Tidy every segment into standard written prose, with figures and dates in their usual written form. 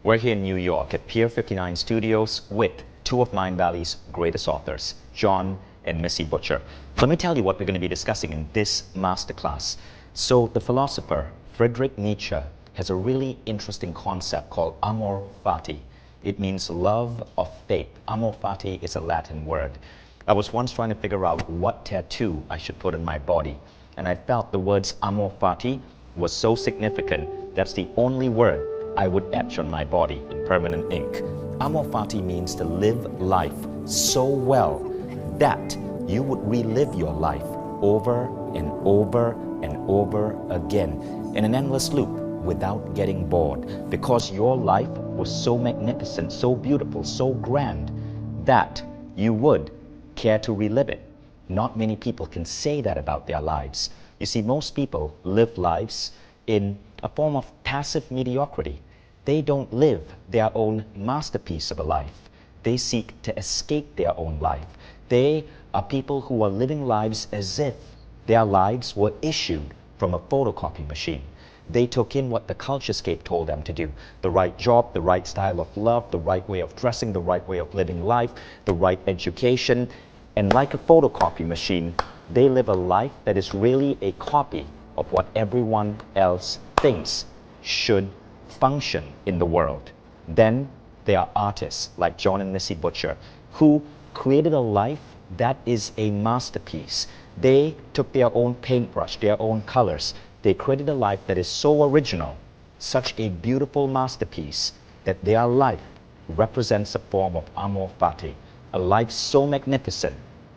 We're here in New York at Pier 59 Studios with two of Mind Valley's greatest authors, Jon and Missy Butcher. Let me tell you what we're going to be discussing in this masterclass. So the philosopher Friedrich Nietzsche has a really interesting concept called amor fati. It means love of fate. Amor fati is a Latin word. I was once trying to figure out what tattoo I should put on my body, and I felt the words amor fati was so significant. That's the only word I would etch on my body in permanent ink. Amor fati means to live life so well that you would relive your life over and over and over again in an endless loop without getting bored, because your life was so magnificent, so beautiful, so grand that you would care to relive it. Not many people can say that about their lives. You see, most people live lives in a form of passive mediocrity. They don't live their own masterpiece of a life. They seek to escape their own life. They are people who are living lives as if their lives were issued from a photocopy machine. They took in what the culturescape told them to do. The right job, the right style of love, the right way of dressing, the right way of living life, the right education. And like a photocopy machine, they live a life that is really a copy of what everyone else thinks should function in the world. Then there are artists like Jon and Missy Butcher who created a life that is a masterpiece. They took their own paintbrush, their own colors. They created a life that is so original, such a beautiful masterpiece, that their life represents a form of amor fati, a life so magnificent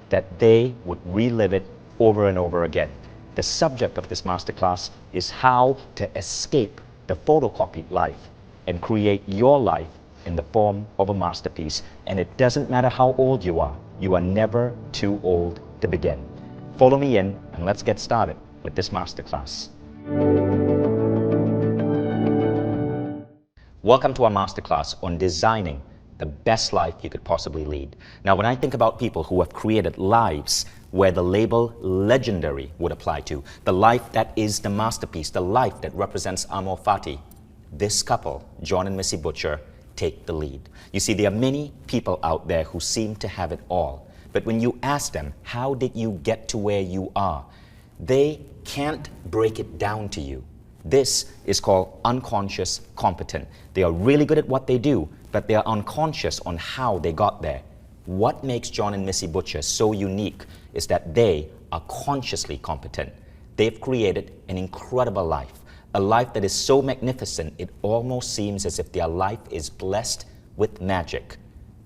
that they would relive it over and over again. The subject of this masterclass is how to escape the photocopied life and create your life in the form of a masterpiece. And it doesn't matter how old you are never too old to begin. Follow me in and let's get started with this masterclass. Welcome to our masterclass on designing the best life you could possibly lead. Now, when I think about people who have created lives where the label legendary would apply to, the life that is the masterpiece, the life that represents amor fati, this couple, Jon and Missy Butcher, take the lead. You see, there are many people out there who seem to have it all, but when you ask them, how did you get to where you are? They can't break it down to you. This is called unconscious competent. They are really good at what they do, but they are unconscious on how they got there. What makes Jon and Missy Butcher so unique is that they are consciously competent. They've created an incredible life, a life that is so magnificent it almost seems as if their life is blessed with magic.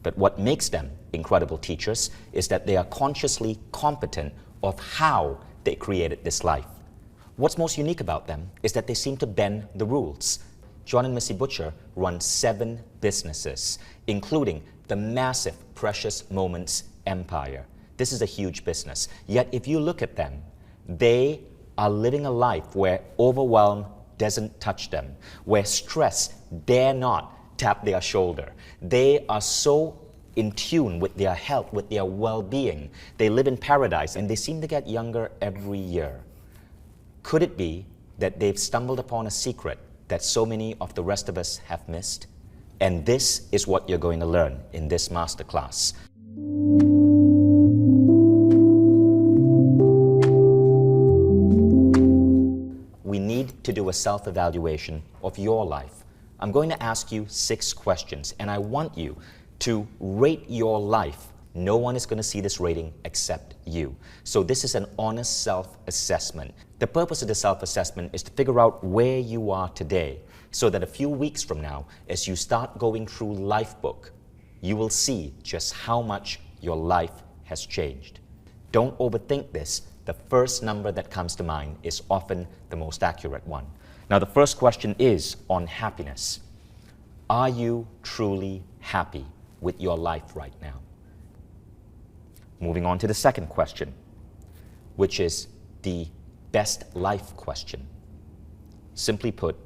But what makes them incredible teachers is that they are consciously competent of how they created this life. What's most unique about them is that they seem to bend the rules. Jon and Missy Butcher run 7 businesses, including the massive Precious Moments empire. This is a huge business. Yet if you look at them, they are living a life where overwhelm doesn't touch them, where stress dare not tap their shoulder. They are so in tune with their health, with their well-being. They live in paradise and they seem to get younger every year. Could it be that they've stumbled upon a secret that so many of the rest of us have missed? And this is what you're going to learn in this masterclass. We need to do a self-evaluation of your life. I'm going to ask you 6 questions, and I want you to rate your life. No one is going to see this rating except you. So this is an honest self-assessment. The purpose of the self-assessment is to figure out where you are today, so that a few weeks from now, as you start going through Lifebook, you will see just how much your life has changed. Don't overthink this. The first number that comes to mind is often the most accurate one. Now, the first question is on happiness. Are you truly happy with your life right now? Moving on to the second question, which is the best life question. Simply put,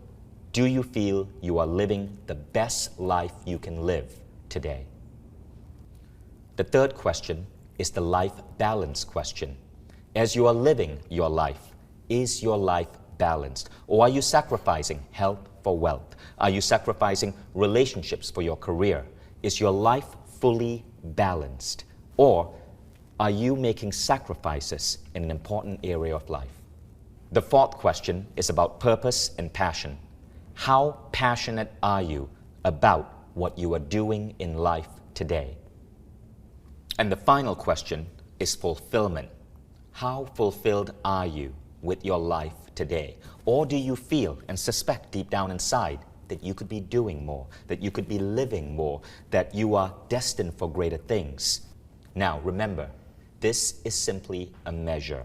do you feel you are living the best life you can live today? The third question is the life balance question. As you are living your life, is your life balanced? Or are you sacrificing health for wealth? Are you sacrificing relationships for your career? Is your life fully balanced? Or are you making sacrifices in an important area of life? The fourth question is about purpose and passion. How passionate are you about what you are doing in life today? And the final question is fulfillment. How fulfilled are you with your life today? Or do you feel and suspect deep down inside that you could be doing more, that you could be living more, that you are destined for greater things? Now, remember, this is simply a measure.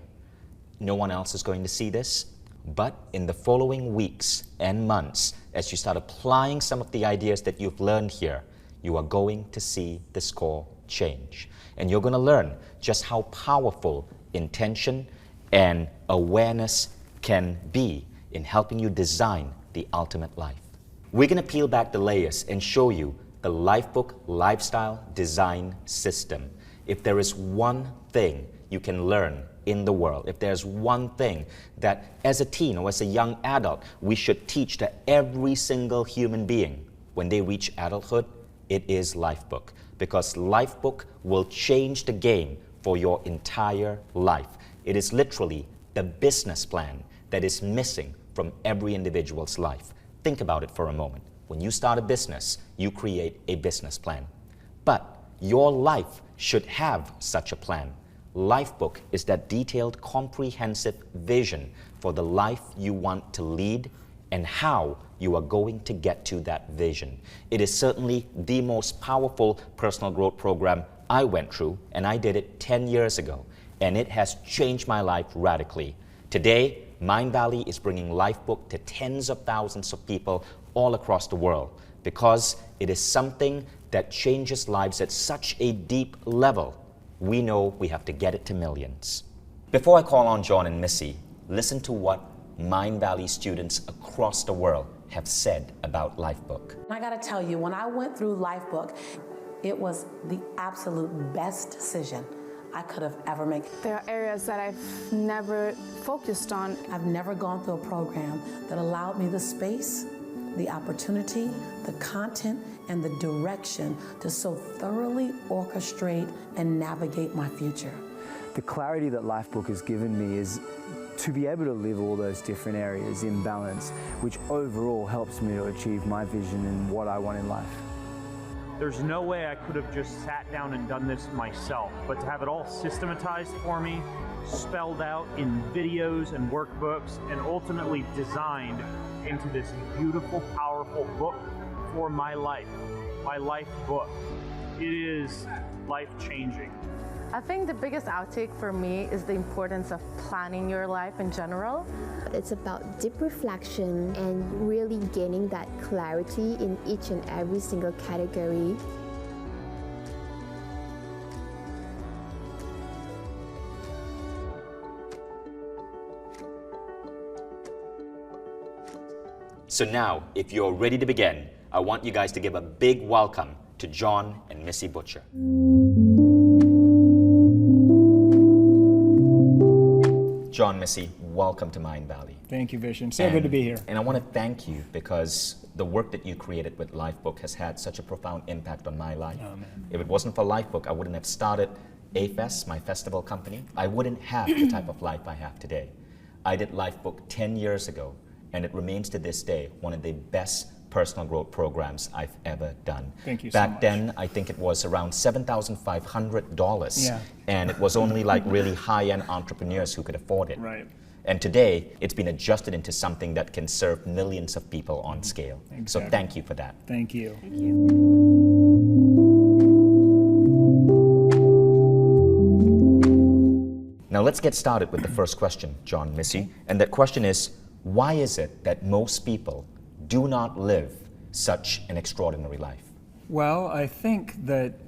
No one else is going to see this, but in the following weeks and months, as you start applying some of the ideas that you've learned here, you are going to see the score change. And you're going to learn just how powerful intention and awareness can be in helping you design the ultimate life. We're going to peel back the layers and show you the Lifebook lifestyle design system. If there is one thing you can learn in the world, if there's one thing that as a teen or as a young adult we should teach to every single human being when they reach adulthood, it is Lifebook. Because Lifebook will change the game for your entire life. It is literally the business plan that is missing from every individual's life. Think about it for a moment. When you start a business, you create a business plan. But your life should have such a plan. Lifebook is that detailed, comprehensive vision for the life you want to lead and how you are going to get to that vision. It is certainly the most powerful personal growth program I went through, and I did it 10 years ago, and it has changed my life radically. Today, Mind Valley is bringing Lifebook to tens of thousands of people all across the world because it is something that changes lives at such a deep level. We know we have to get it to millions. Before I call on Jon and Missy, listen to what Mind Valley students across the world have said about Lifebook. I gotta tell you, when I went through Lifebook, it was the absolute best decision I could have ever made. There are areas that I've never focused on. I've never gone through a program that allowed me the space, the opportunity, the content, and the direction to so thoroughly orchestrate and navigate my future. The clarity that Lifebook has given me is to be able to live all those different areas in balance, which overall helps me to achieve my vision and what I want in life. There's no way I could have just sat down and done this myself, but to have it all systematized for me, spelled out in videos and workbooks, and ultimately designed into this beautiful, powerful book for my life book. It is life-changing. I think the biggest outtake for me is the importance of planning your life in general. It's about deep reflection and really gaining that clarity in each and every single category. So now, if you're ready to begin, I want you guys to give a big welcome to Jon and Missy Butcher. Jon, Missy, welcome to Mind Valley. Thank you, Vishen. So good to be here. And I want to thank you because the work that you created with Lifebook has had such a profound impact on my life. Oh, man. If it wasn't for Lifebook, I wouldn't have started A-Fest, my festival company. I wouldn't have the type of life I have today. I did Lifebook 10 years ago, and it remains to this day one of the best personal growth programs I've ever done. Thank you so Back much. then, I think it was around $7,500. Yeah. And it was only like really high-end entrepreneurs who could afford it. Right. And today, it's been adjusted into something that can serve millions of people on scale. Exactly. So thank you for that. Thank you. Now let's get started with the first question, Jon, Missy. And that question is, why is it that most people do not live such an extraordinary life? Well, I think that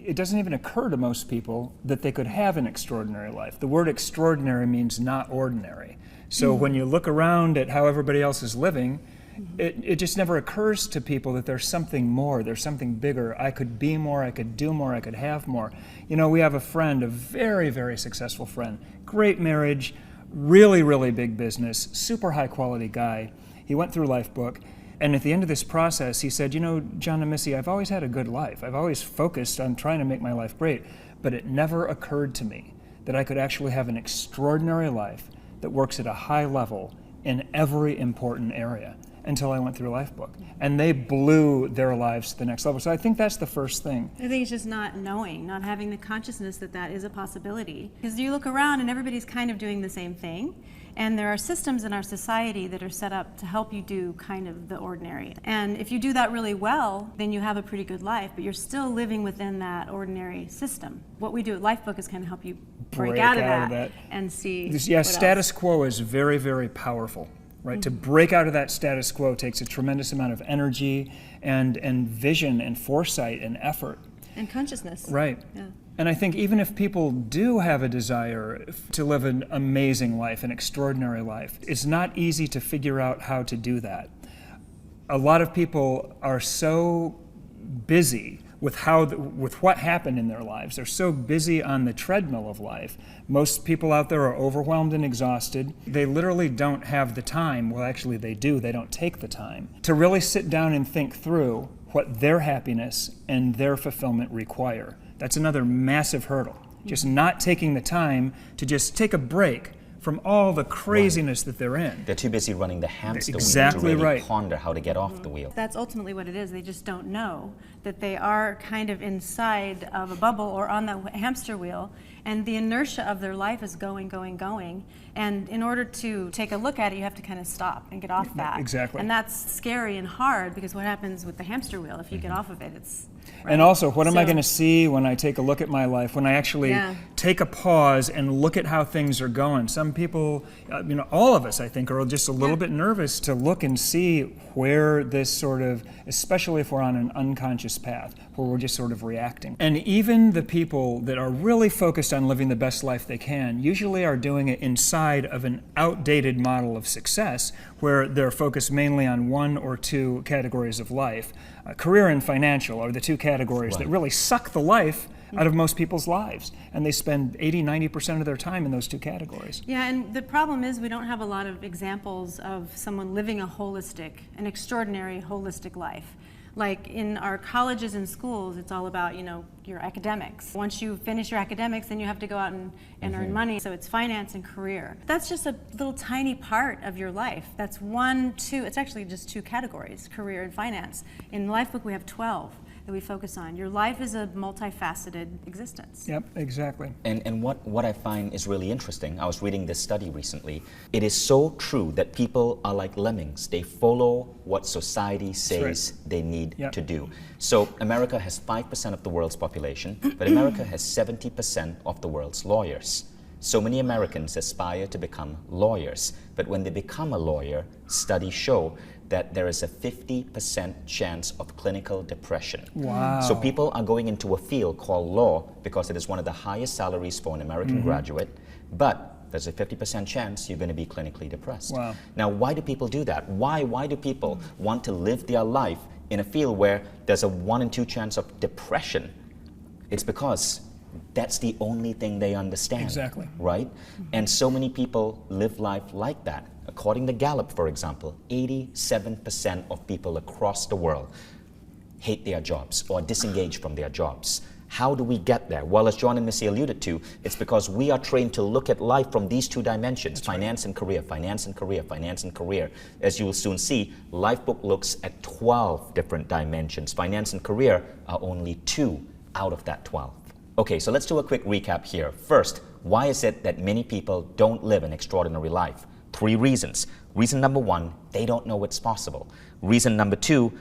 it doesn't even occur to most people that they could have an extraordinary life. The word extraordinary means not ordinary. So when you look around at how everybody else is living, it just never occurs to people that there's something more, there's something bigger. I could be more, I could do more, I could have more. You know, we have a friend, a very, very successful friend, great marriage, really, really big business, super high quality guy. He went through Lifebook, and at the end of this process, he said, you know, Jon and Missy, I've always had a good life. I've always focused on trying to make my life great, but it never occurred to me that I could actually have an extraordinary life that works at a high level in every important area until I went through Lifebook. And they blew their lives to the next level. So I think that's the first thing. I think it's just not knowing, not having the consciousness that that is a possibility. Because you look around and everybody's kind of doing the same thing. And there are systems in our society that are set up to help you do kind of the ordinary. And if you do that really well, then you have a pretty good life, but you're still living within that ordinary system. What we do at Lifebook is kind of help you break out of that and see Yeah, what status else. quo is very, very powerful. Right? To break out of that status quo takes a tremendous amount of energy and vision and foresight and effort. And consciousness. Right. Yeah. And I think even if people do have a desire to live an amazing life, an extraordinary life, it's not easy to figure out how to do that. A lot of people are so busy with what happened in their lives. They're so busy on the treadmill of life. Most people out there are overwhelmed and exhausted. They literally don't have the time, well actually they do, they don't take the time, to really sit down and think through what their happiness and their fulfillment require. That's another massive hurdle. Just not taking the time to just take a break from all the craziness that they're in. They're too busy running the hamster Exactly wheel to really right. ponder how to get off the wheel. That's ultimately what it is. They just don't know that they are kind of inside of a bubble or on that hamster wheel, and the inertia of their life is going, going, going. And in order to take a look at it, you have to kind of stop and get off that. Exactly. And that's scary and hard, because what happens with the hamster wheel, if you get off of it, it's... Right? And also, what am I So- going to see when I take a look at my life, when I actually take a pause and look at how things are going? Some people, all of us, I think, are just a little bit nervous to look and see where this sort of, especially if we're on an unconscious path, where we're just sort of reacting. And even the people that are really focused on living the best life they can usually are doing it inside of an outdated model of success, where they're focused mainly on one or two categories of life. Career and financial are the two categories that really suck the life out of most people's lives. And they spend 80–90% of their time in those two categories. Yeah, and the problem is we don't have a lot of examples of someone living an extraordinary holistic life. Like in our colleges and schools, it's all about, your academics. Once you finish your academics, then you have to go out and earn money. So it's finance and career. That's just a little tiny part of your life. That's it's actually just two categories, career and finance. In Lifebook, we have 12 that we focus on. Your life is a multifaceted existence. Yep, exactly. And what I find is really interesting, I was reading this study recently, it is so true that people are like lemmings. They follow what society says they need to do. So America has 5% of the world's population, but America has 70% of the world's lawyers. So many Americans aspire to become lawyers, but when they become a lawyer, studies show that there is a 50% chance of clinical depression. Wow. So people are going into a field called law because it is one of the highest salaries for an American graduate, but there's a 50% chance you're going to be clinically depressed. Wow. Now, why do people do that? Why do people want to live their life in a field where there's a 1 in 2 chance of depression? It's because that's the only thing they understand. Exactly. Right? And so many people live life like that. According to Gallup, for example, 87% of people across the world hate their jobs or disengage from their jobs. How do we get there? Well, as Jon and Missy alluded to, it's because we are trained to look at life from these two dimensions, finance and career, finance and career, finance and career. As you will soon see, Lifebook looks at 12 different dimensions. Finance and career are only 2 out of that 12. Okay, so let's do a quick recap here. First, why is it that many people don't live an extraordinary life? 3 reasons. Reason number 1, they don't know it's possible. Reason number 2,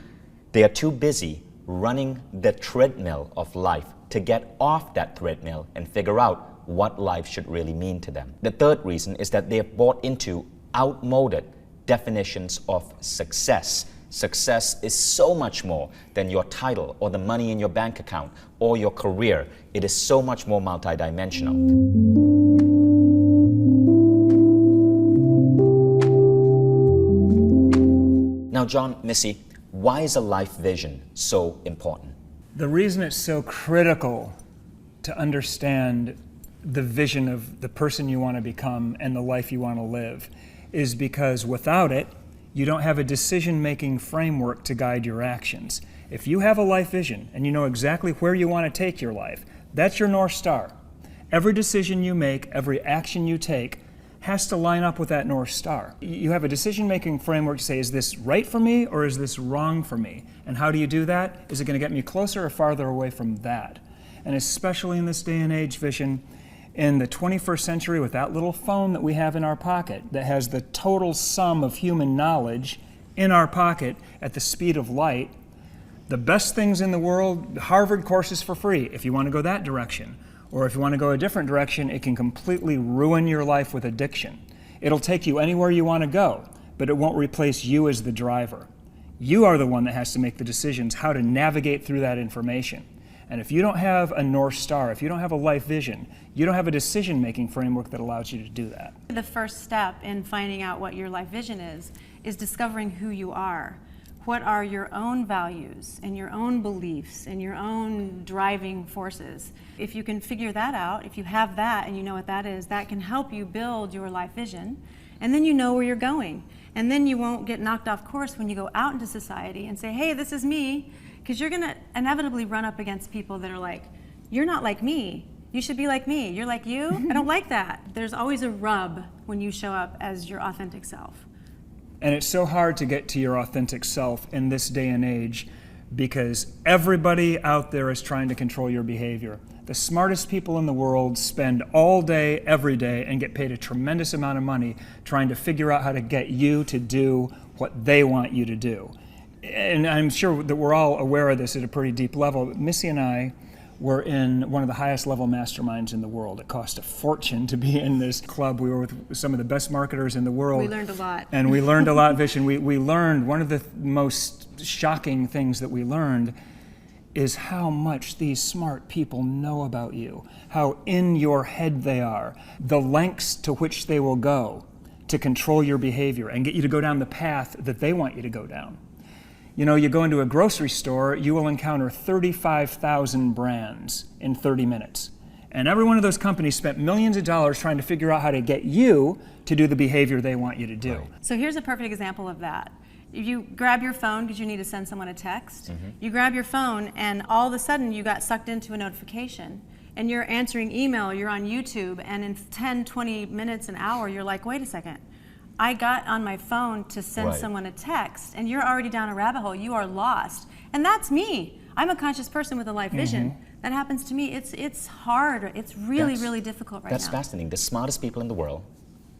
they are too busy running the treadmill of life to get off that treadmill and figure out what life should really mean to them. The third reason is that they have bought into outmoded definitions of success. Success is so much more than your title or the money in your bank account or your career. It is so much more multidimensional. Now, Jon, Missy, why is a life vision so important? The reason it's so critical to understand the vision of the person you want to become and the life you want to live is because without it, you don't have a decision-making framework to guide your actions. If you have a life vision and you know exactly where you want to take your life, that's your North Star. Every decision you make, every action you take has to line up with that North Star. You have a decision-making framework to say, is this right for me or is this wrong for me? And how do you do that? Is it going to get me closer or farther away from that? And especially in this day and age, Vision, in the 21st century with that little phone that we have in our pocket that has the total sum of human knowledge in our pocket at the speed of light, the best things in the world, Harvard courses for free if you want to go that direction. Or if you want to go a different direction, it can completely ruin your life with addiction. It'll take you anywhere you want to go, but it won't replace you as the driver. You are the one that has to make the decisions how to navigate through that information. And if you don't have a North Star, if you don't have a life vision, you don't have a decision-making framework that allows you to do that. The first step in finding out what your life vision is discovering who you are. What are your own values and your own beliefs and your own driving forces? If you can figure that out, if you have that and you know what that is, that can help you build your life vision. And then you know where you're going. And then you won't get knocked off course when you go out into society and say, hey, this is me. Because you're going to inevitably run up against people that are like, you're not like me. You should be like me. You're like you? I don't like that. There's always a rub when you show up as your authentic self. And it's so hard to get to your authentic self in this day and age because everybody out there is trying to control your behavior. The smartest people in the world spend all day, every day, and get paid a tremendous amount of money trying to figure out how to get you to do what they want you to do. And I'm sure that we're all aware of this at a pretty deep level. Missy and I were in one of the highest level masterminds in the world. It cost a fortune to be in this club. We were with some of the best marketers in the world. We learned a lot. And we learned a lot, Vision. We learned, one of the most shocking things that we learned is how much these smart people know about you, how in your head they are, the lengths to which they will go to control your behavior and get you to go down the path that they want you to go down. You know, you go into a grocery store, you will encounter 35,000 brands in 30 minutes. And every one of those companies spent millions of dollars trying to figure out how to get you to do the behavior they want you to do. Right. So here's a perfect example of that. You grab your phone because you need to send someone a text. You grab your phone and all of a sudden you got sucked into a notification. And you're answering email, you're on YouTube, and in 10, 20 minutes, an hour, you're like, wait a second. I got on my phone to send someone a text, and you're already down a rabbit hole. You are lost. And that's me. I'm a conscious person with a life vision. That happens to me. It's hard. It's really, really difficult right now. That's fascinating. The smartest people in the world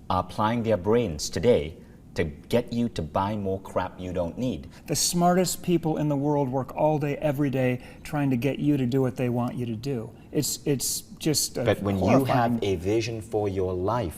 are applying their brains today to get you to buy more crap you don't need. The smartest people in the world work all day, every day, trying to get you to do what they want you to do. It's just But when you have a vision for your life,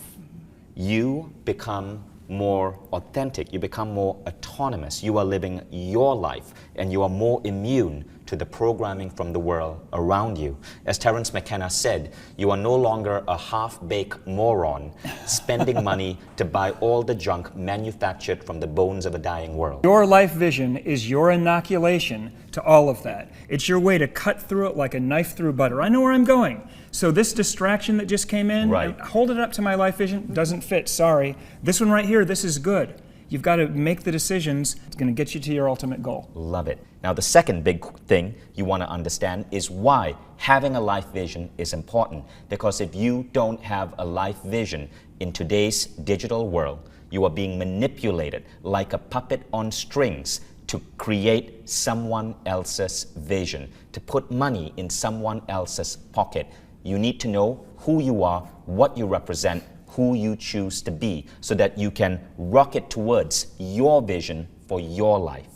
you become more authentic, you become more autonomous, you are living your life, and you are more immune to the programming from the world around you. As Terence McKenna said, you are no longer a half-baked moron spending money to buy all the junk manufactured from the bones of a dying world. Your life vision is your inoculation to all of that. It's your way to cut through it like a knife through butter. I know where I'm going. So this distraction that just came in, hold it up to my life vision, doesn't fit, sorry. This one right here, this is good. You've got to make the decisions. It's going to get you to your ultimate goal. Love it. Now, the second big thing you want to understand is why having a life vision is important. Because if you don't have a life vision in today's digital world, you are being manipulated like a puppet on strings to create someone else's vision, to put money in someone else's pocket. You need to know who you are, what you represent, who you choose to be, so that you can rocket towards your vision for your life.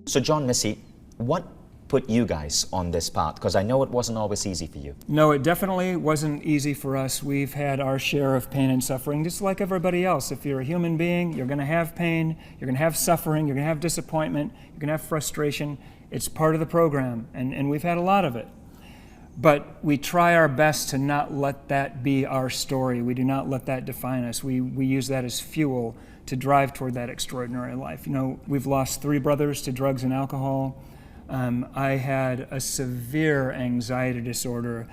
So Jon, Missy, what put you guys on this path? Because I know it wasn't always easy for you. No, it definitely wasn't easy for us. We've had our share of pain and suffering, just like everybody else. If you're a human being, you're going to have pain, you're going to have suffering, you're going to have disappointment, you're going to have frustration. It's part of the program, and we've had a lot of it. But we try our best to not let that be our story. We do not let that define us. We use that as fuel to drive toward that extraordinary life. You know, we've lost 3 brothers to drugs and alcohol. I had a severe anxiety disorder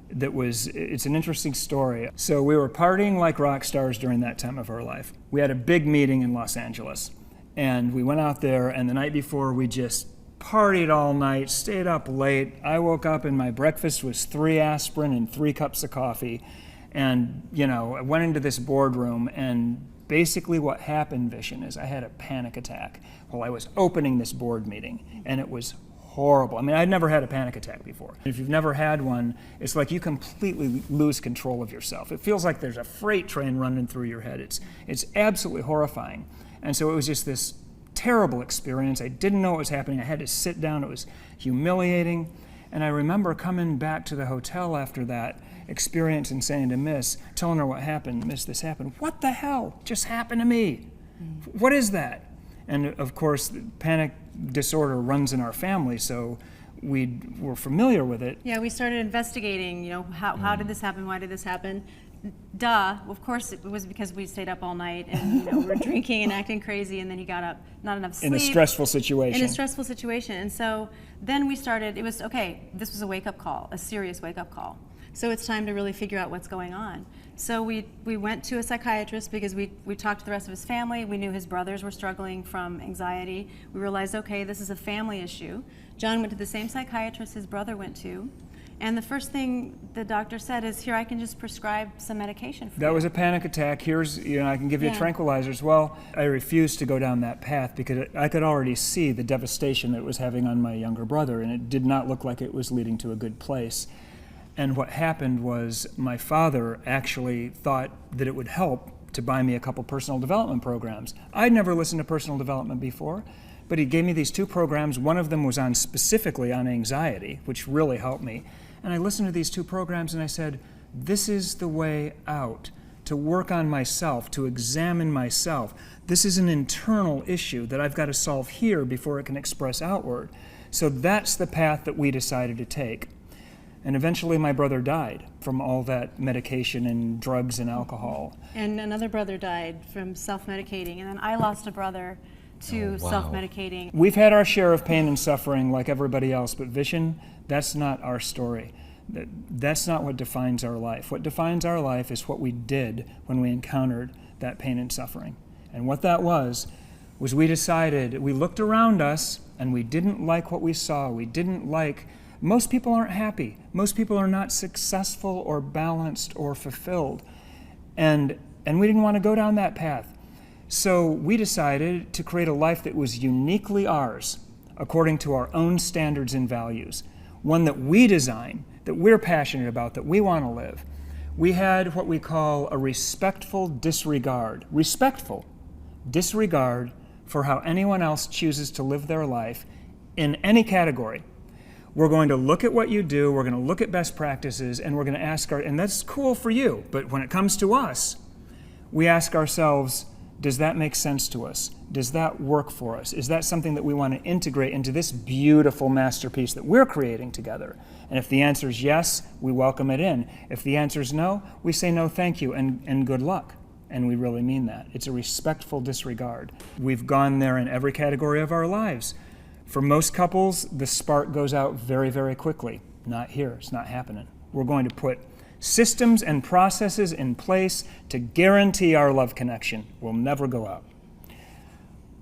it's an interesting story. So we were partying like rock stars during that time of our life. We had a big meeting in Los Angeles, and we went out there, and the night before we just partied all night, stayed up late. I woke up and my breakfast was 3 aspirin and 3 cups of coffee. And, I went into this boardroom, and basically what happened, Vishen, is I had a panic attack while I was opening this board meeting, and it was horrible. I mean, I'd never had a panic attack before. If you've never had one, it's like you completely lose control of yourself. It feels like there's a freight train running through your head. It's absolutely horrifying. And so it was just this terrible experience. I didn't know what was happening. I had to sit down. It was humiliating. And I remember coming back to the hotel after that experience and saying to Miss, telling her what happened, Miss, this happened. What the hell just happened to me? What is that? And of course, panic disorder runs in our family, so we were familiar with it. Yeah, we started investigating, how did this happen? Why did this happen? Duh, of course it was because we stayed up all night and we were drinking and acting crazy, and then he got up, not enough sleep. In a stressful situation. In a stressful situation. And so then we started, this was a wake-up call, a serious wake-up call. So it's time to really figure out what's going on. So we went to a psychiatrist because we talked to the rest of his family. We knew his brothers were struggling from anxiety. We realized, okay, this is a family issue. Jon went to the same psychiatrist his brother went to. And the first thing the doctor said is, here, I can just prescribe some medication for you. That was a panic attack. Here's, I can give you tranquilizers. Well, I refused to go down that path because I could already see the devastation that it was having on my younger brother, and it did not look like it was leading to a good place. And what happened was my father actually thought that it would help to buy me a couple personal development programs. I'd never listened to personal development before, but he gave me these 2 programs. One of them was specifically on anxiety, which really helped me. And I listened to these 2 programs and I said, this is the way out, to work on myself, to examine myself. This is an internal issue that I've got to solve here before it can express outward. So that's the path that we decided to take. And eventually my brother died from all that medication and drugs and alcohol. And another brother died from self-medicating. And then I lost a brother to self-medicating. We've had our share of pain and suffering like everybody else, but Vishen, that's not our story. That's not what defines our life. What defines our life is what we did when we encountered that pain and suffering. And what that was we decided, we looked around us and we didn't like what we saw. Most people aren't happy. Most people are not successful or balanced or fulfilled. And we didn't want to go down that path. So we decided to create a life that was uniquely ours, according to our own standards and values. One that we design, that we're passionate about, that we want to live. We had what we call a respectful disregard for how anyone else chooses to live their life in any category. We're going to look at what you do, we're going to look at best practices, and we're going to ask and that's cool for you, but when it comes to us, we ask ourselves, does that make sense to us? Does that work for us? Is that something that we want to integrate into this beautiful masterpiece that we're creating together? And if the answer is yes, we welcome it in. If the answer is no, we say no thank you and good luck. And we really mean that. It's a respectful disregard. We've gone there in every category of our lives. For most couples, the spark goes out very, very quickly. Not here, it's not happening. We're going to put systems and processes in place to guarantee our love connection will never go out.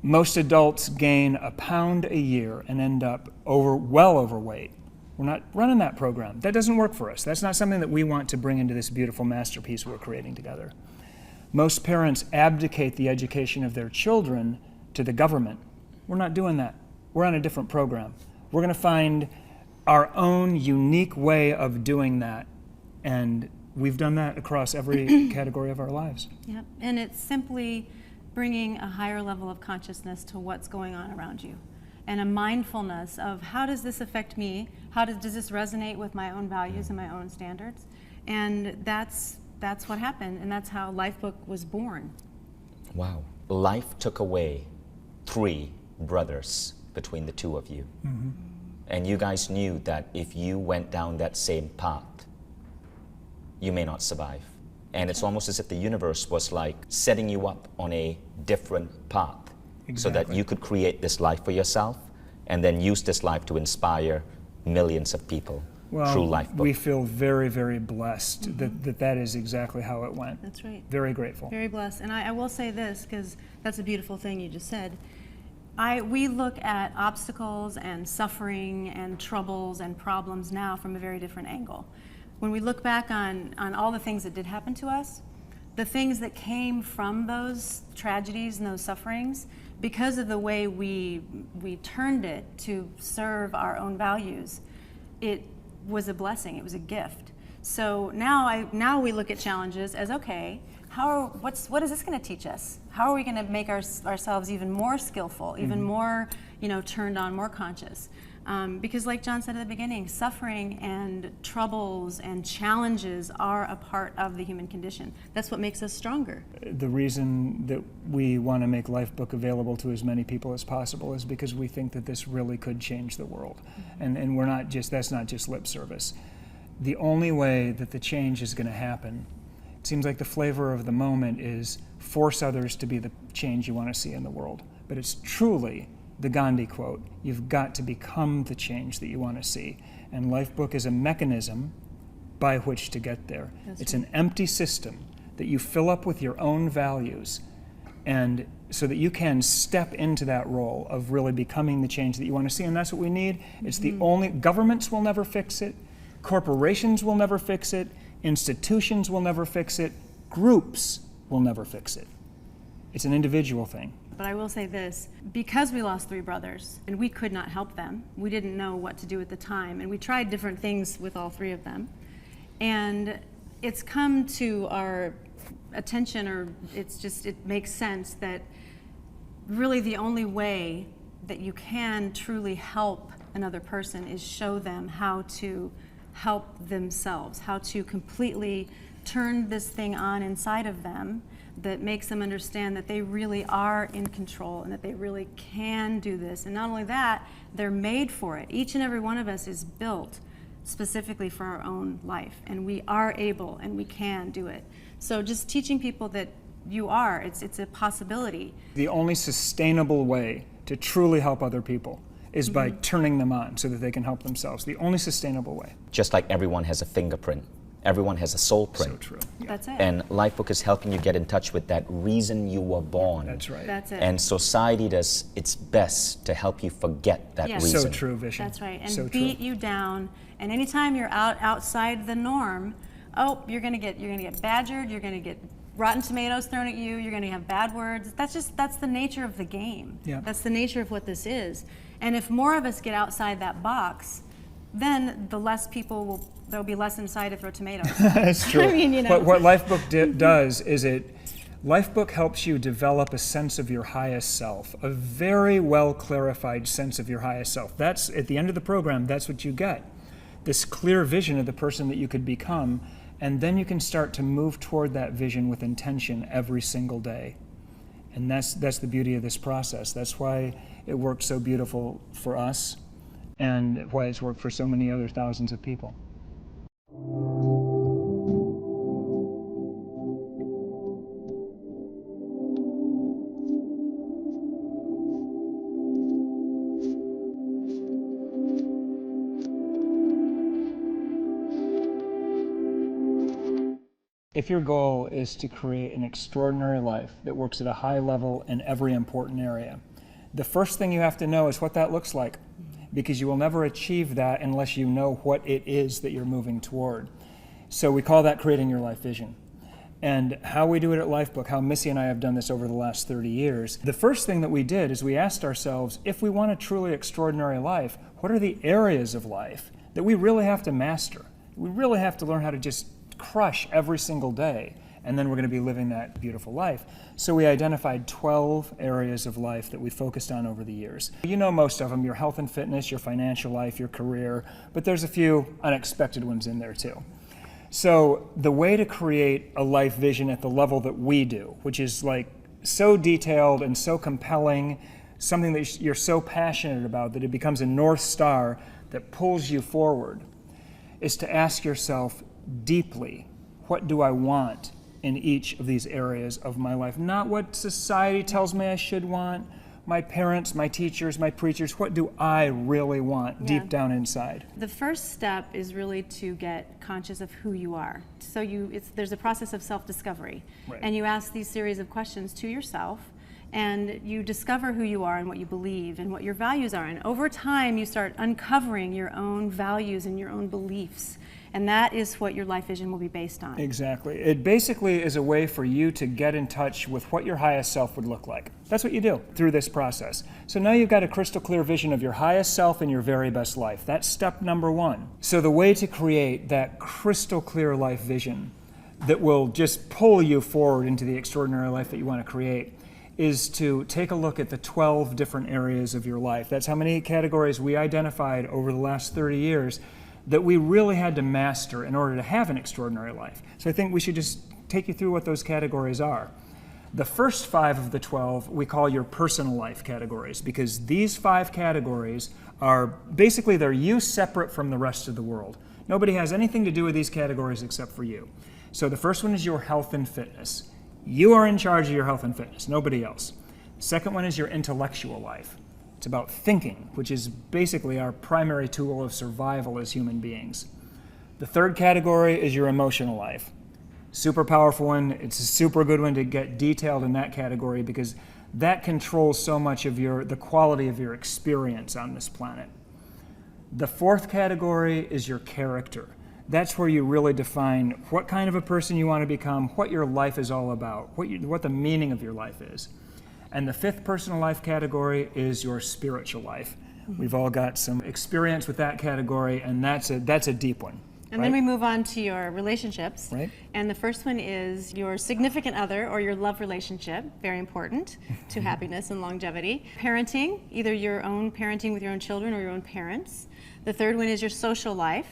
Most adults gain a pound a year and end up well overweight. We're not running that program. That doesn't work for us. That's not something that we want to bring into this beautiful masterpiece we're creating together. Most parents abdicate the education of their children to the government. We're not doing that. We're on a different program. We're going to find our own unique way of doing that. And we've done that across every category of our lives. Yep. And it's simply bringing a higher level of consciousness to what's going on around you, and a mindfulness of how does this affect me? Does this resonate with my own values and my own standards? And that's what happened, and that's how Lifebook was born. Wow. Life took away 3 brothers between the 2 of you. Mm-hmm. And you guys knew that if you went down that same path, you may not survive. And it's almost as if the universe was like setting you up on a different path. Exactly. So that you could create this life for yourself and then use this life to inspire millions of people through Lifebook? We feel very, very blessed that is exactly how it went. That's right. Very grateful. Very blessed. And I will say this, because that's a beautiful thing you just said. We look at obstacles and suffering and troubles and problems now from a very different angle. When we look back on all the things that did happen to us, the things that came from those tragedies and those sufferings, because of the way we turned it to serve our own values, it was a blessing, it was a gift. So now we look at challenges as, okay, what is this going to teach us? How are we going to make ourselves even more skillful, even more, turned on, more conscious? Because like Jon said at the beginning, suffering and troubles and challenges are a part of the human condition. That's what makes us stronger. The reason that we want to make Lifebook available to as many people as possible is because we think that this really could change the world. And that's not just lip service. The only way that the change is going to happen, it seems like the flavor of the moment is force others to be the change you want to see in the world. But it's truly the Gandhi quote, you've got to become the change that you want to see. And Lifebook is a mechanism by which to get there. It's an empty system that you fill up with your own values, and so that you can step into that role of really becoming the change that you want to see. And that's what we need. It's the only, governments will never fix it, corporations will never fix it, institutions will never fix it, groups will never fix it. It's an individual thing. But I will say this, because we lost 3 brothers and we could not help them, we didn't know what to do at the time, and we tried different things with all 3 of them, and it's come to our attention, or it makes sense that really the only way that you can truly help another person is show them how to help themselves, how to completely turn this thing on inside of them that makes them understand that they really are in control and that they really can do this. And not only that, they're made for it. Each and every one of us is built specifically for our own life, and we are able and we can do it. So just teaching people that it's a possibility. The only sustainable way to truly help other people is by turning them on so that they can help themselves. The only sustainable way. Just like everyone has a fingerprint, everyone has a soul print. So true. Yeah. That's it. And Lifebook is helping you get in touch with that reason you were born. That's right. That's it. And society does its best to help you forget that reason. So true, Vishen. That's right. And so beat true. you down. And anytime you're outside the norm, you're gonna get badgered, you're gonna get rotten tomatoes thrown at you, you're gonna have bad words. That's the nature of the game. Yeah. That's the nature of what this is. And if more of us get outside that box, then the less people there'll be less inside to throw tomatoes. That's true. I mean, But what Lifebook does is Lifebook helps you develop a sense of your highest self, a very well clarified sense of your highest self. That's, at the end of the program, that's what you get. This clear vision of the person that you could become, and then you can start to move toward that vision with intention every single day. And that's the beauty of this process. That's why it worked so beautiful for us, and why it's worked for so many other thousands of people. If your goal is to create an extraordinary life that works at a high level in every important area, the first thing you have to know is what that looks like, because you will never achieve that unless you know what it is that you're moving toward. So we call that creating your life vision. And how we do it at Lifebook, how Missy and I have done this over the last 30 years, the first thing that we did is we asked ourselves, if we want a truly extraordinary life, what are the areas of life that we really have to master? We really have to learn how to just crush every single day, and then we're going to be living that beautiful life. So we identified 12 areas of life that we focused on over the years. You know most of them, your health and fitness, your financial life, your career, but there's a few unexpected ones in there too. So the way to create a life vision at the level that we do, which is like so detailed and so compelling, something that you're so passionate about that it becomes a North Star that pulls you forward, is to ask yourself deeply, what do I want in each of these areas of my life? Not what society tells me I should want, my parents, my teachers, my preachers, what do I really want deep down inside? The first step is really to get conscious of who you are. So there's a process of self-discovery. Right. And you ask these series of questions to yourself, and you discover who you are and what you believe and what your values are. And over time, you start uncovering your own values and your own beliefs. And that is what your life vision will be based on. Exactly. It basically is a way for you to get in touch with what your highest self would look like. That's what you do through this process. So now you've got a crystal clear vision of your highest self and your very best life. That's step number one. So the way to create that crystal clear life vision that will just pull you forward into the extraordinary life that you want to create is to take a look at the 12 different areas of your life. That's how many categories we identified over the last 30 years that we really had to master in order to have an extraordinary life. So I think we should just take you through what those categories are. The first 5 of the 12 we call your personal life categories, because these 5 categories are basically, they're you separate from the rest of the world. Nobody has anything to do with these categories except for you. So the first one is your health and fitness. You are in charge of your health and fitness, nobody else. The second one is your intellectual life. It's about thinking, which is basically our primary tool of survival as human beings. The third category is your emotional life. Super powerful one. It's a super good one to get detailed in that category because that controls so much of the quality of your experience on this planet. The fourth category is your character. That's where you really define what kind of a person you want to become, what your life is all about, what the meaning of your life is. And the fifth personal life category is your spiritual life. We've all got some experience with that category, and that's a deep one. And then we move on to your relationships. Right. And the first one is your significant other or your love relationship, very important to happiness and longevity. Parenting, either your own parenting with your own children or your own parents. The third one is your social life.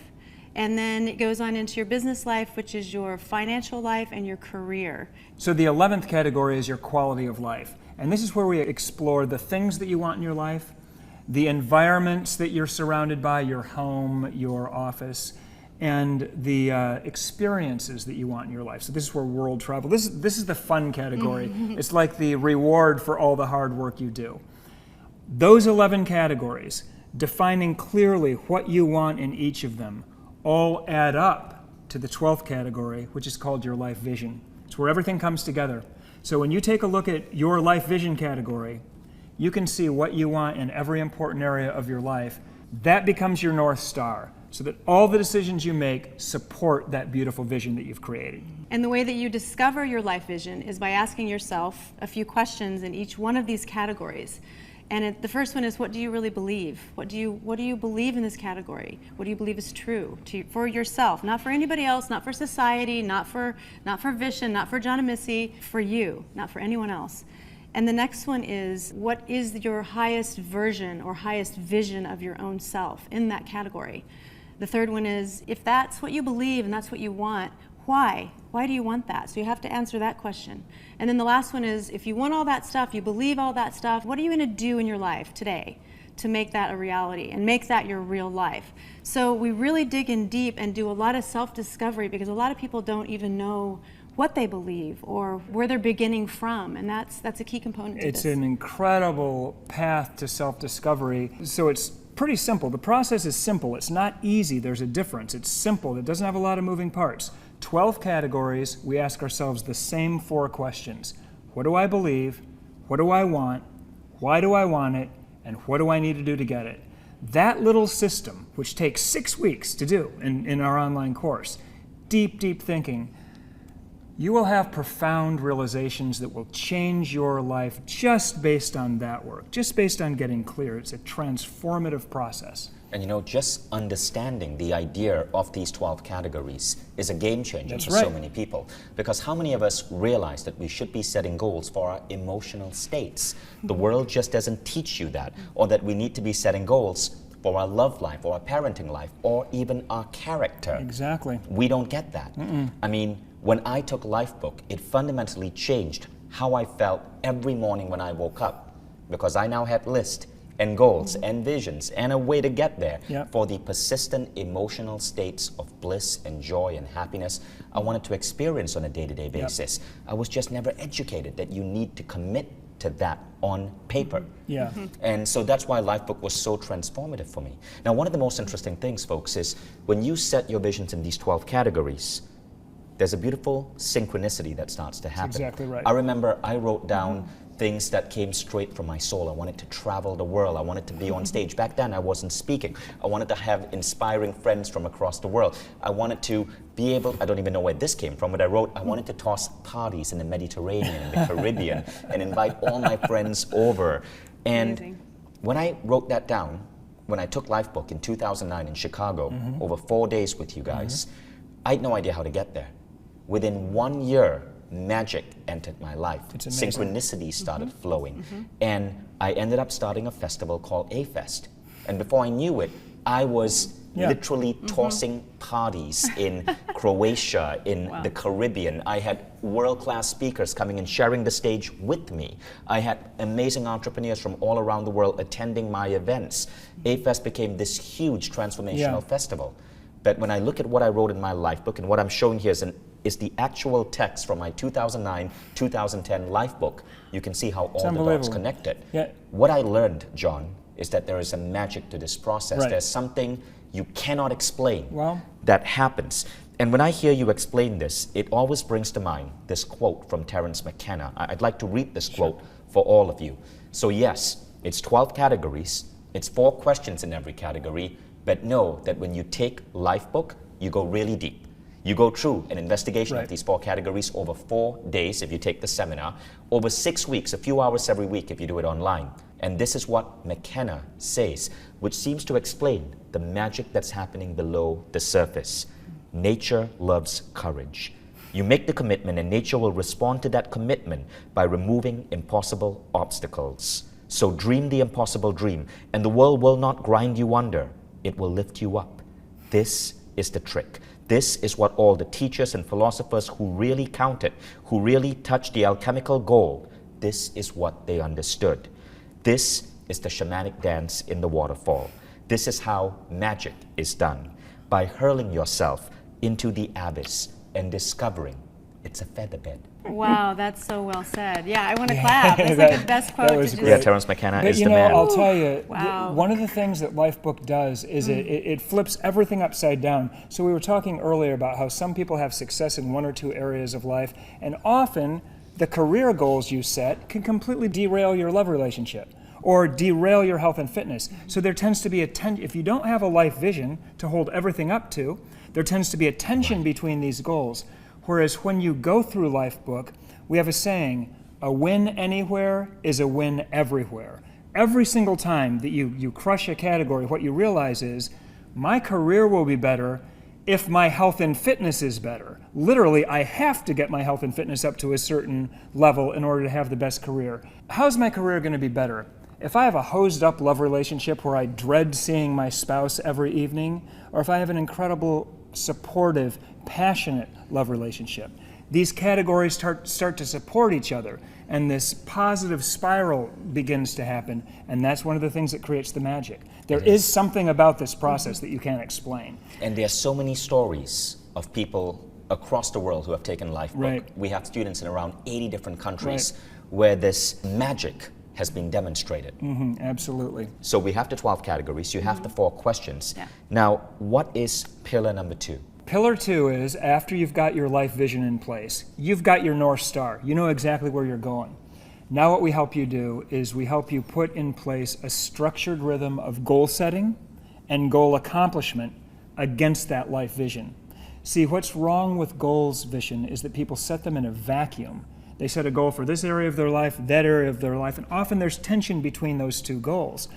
And then it goes on into your business life, which is your financial life and your career. So the 11th category is your quality of life. And this is where we explore the things that you want in your life, the environments that you're surrounded by, your home, your office, and the experiences that you want in your life. So this is where world travel, this is the fun category. It's like the reward for all the hard work you do. Those 11 categories, defining clearly what you want in each of them, all add up to the 12th category, which is called your life vision. It's where everything comes together. So when you take a look at your life vision category, you can see what you want in every important area of your life. That becomes your North Star, so that all the decisions you make support that beautiful vision that you've created. And the way that you discover your life vision is by asking yourself a few questions in each one of these categories. And the first one is, what do you really believe? What do you believe in this category? What do you believe is true for yourself? Not for anybody else, not for society, not for Vision, not for Jon and Missy, for you, not for anyone else. And the next one is, what is your highest version or highest vision of your own self in that category? The third one is, if that's what you believe and that's what you want, why? Why do you want that? So you have to answer that question. And then the last one is, if you want all that stuff, you believe all that stuff, what are you going to do in your life today to make that a reality and make that your real life? So we really dig in deep and do a lot of self-discovery, because a lot of people don't even know what they believe or where they're beginning from, and that's a key component to this. It's an incredible path to self-discovery. So it's pretty simple. The process is simple. It's not easy. There's a difference. It's simple. It doesn't have a lot of moving parts. 12 categories, we ask ourselves the same 4 questions. What do I believe? What do I want? Why do I want it? And what do I need to do to get it? That little system, which takes 6 weeks to do in our online course, deep, deep thinking, you will have profound realizations that will change your life just based on that work, just based on getting clear. It's a transformative process. And you know, just understanding the idea of these 12 categories is a game changer for so many people. Because how many of us realize that we should be setting goals for our emotional states? The world just doesn't teach you that, or that we need to be setting goals for our love life, or our parenting life, or even our character. Exactly. We don't get that. I mean, when I took Lifebook, it fundamentally changed how I felt every morning when I woke up, because I now had lists and goals and visions and a way to get there Yep. for the persistent emotional states of bliss and joy and happiness I wanted to experience on a day-to-day basis. I was just never educated that you need to commit to that on paper. Yeah. And so that's why Lifebook was so transformative for me. Now, one of the most interesting things, folks, is when you set your visions in these 12 categories, there's a beautiful synchronicity that starts to happen. exactly right. I remember I wrote down things that came straight from my soul. I wanted to travel the world. I wanted to be on stage. Back then, I wasn't speaking. I wanted to have inspiring friends from across the world. I wanted to be able, I don't even know where this came from, but I wrote, I wanted to toss parties in the Mediterranean and the Caribbean and invite all my friends over. And Amazing. when I wrote that down, when I took Lifebook in 2009 in Chicago, over 4 days with you guys, I had no idea how to get there. Within 1 year, magic entered my life. It's amazing. Synchronicity started flowing. And I ended up starting a festival called A-Fest. And before I knew it, I was literally tossing parties in Croatia, in the Caribbean. I had world-class speakers coming and sharing the stage with me. I had amazing entrepreneurs from all around the world attending my events. A-Fest became this huge transformational festival. But when I look at what I wrote in my Lifebook, and what I'm showing here is the actual text from my 2009-2010 Lifebook, you can see how all the dots connected. Yeah. What I learned, John, is that there is a magic to this process. Right. There's something you cannot explain Well. that happens. And when I hear you explain this, it always brings to mind this quote from Terence McKenna. I'd like to read this quote for all of you. So yes, it's 12 categories, it's 4 questions in every category, but know that when you take Lifebook, you go really deep. You go through an investigation of these 4 categories over 4 days if you take the seminar, over 6 weeks, a few hours every week if you do it online. And this is what McKenna says, which seems to explain the magic that's happening below the surface. Nature loves courage. You make the commitment and nature will respond to that commitment by removing impossible obstacles. So dream the impossible dream, and the world will not grind you under. It will lift you up. This is the trick. This is what all the teachers and philosophers who really counted, who really touched the alchemical gold, this is what they understood. This is the shamanic dance in the waterfall. This is how magic is done, by hurling yourself into the abyss and discovering it's a featherbed. Wow, that's so well said. Yeah, I want to clap. That's like the best quote. that was to great. Yeah, Terence McKenna But is you the know, man. I'll tell you, Wow. one of the things that Lifebook does is it flips everything upside down. So we were talking earlier about how some people have success in 1 or 2 areas of life, and often the career goals you set can completely derail your love relationship or derail your health and fitness. So there tends to be a tension. If you don't have a life vision to hold everything up to, there tends to be a tension between these goals. Whereas when you go through Lifebook, we have a saying, a win anywhere is a win everywhere. Every single time that you crush a category, what you realize is, my career will be better if my health and fitness is better. Literally, I have to get my health and fitness up to a certain level in order to have the best career. How's my career going to be better? If I have a hosed up love relationship where I dread seeing my spouse every evening, or if I have an incredible, supportive, passionate love relationship, these categories start to support each other, and this positive spiral begins to happen, and that's one of the things that creates the magic. There is something about this process that you can't explain. And there are so many stories of people across the world who have taken Lifebook. Right. We have students in around 80 different countries where this magic has been demonstrated. Absolutely. So we have the 12 categories, you have the 4 questions. Yeah. Now, what is pillar number 2? Pillar 2 is, after you've got your life vision in place, you've got your North Star. You know exactly where you're going. Now what we help you do is we help you put in place a structured rhythm of goal setting and goal accomplishment against that life vision. See, what's wrong with goals vision is that people set them in a vacuum. They set a goal for this area of their life, that area of their life, and often there's tension between those 2 goals.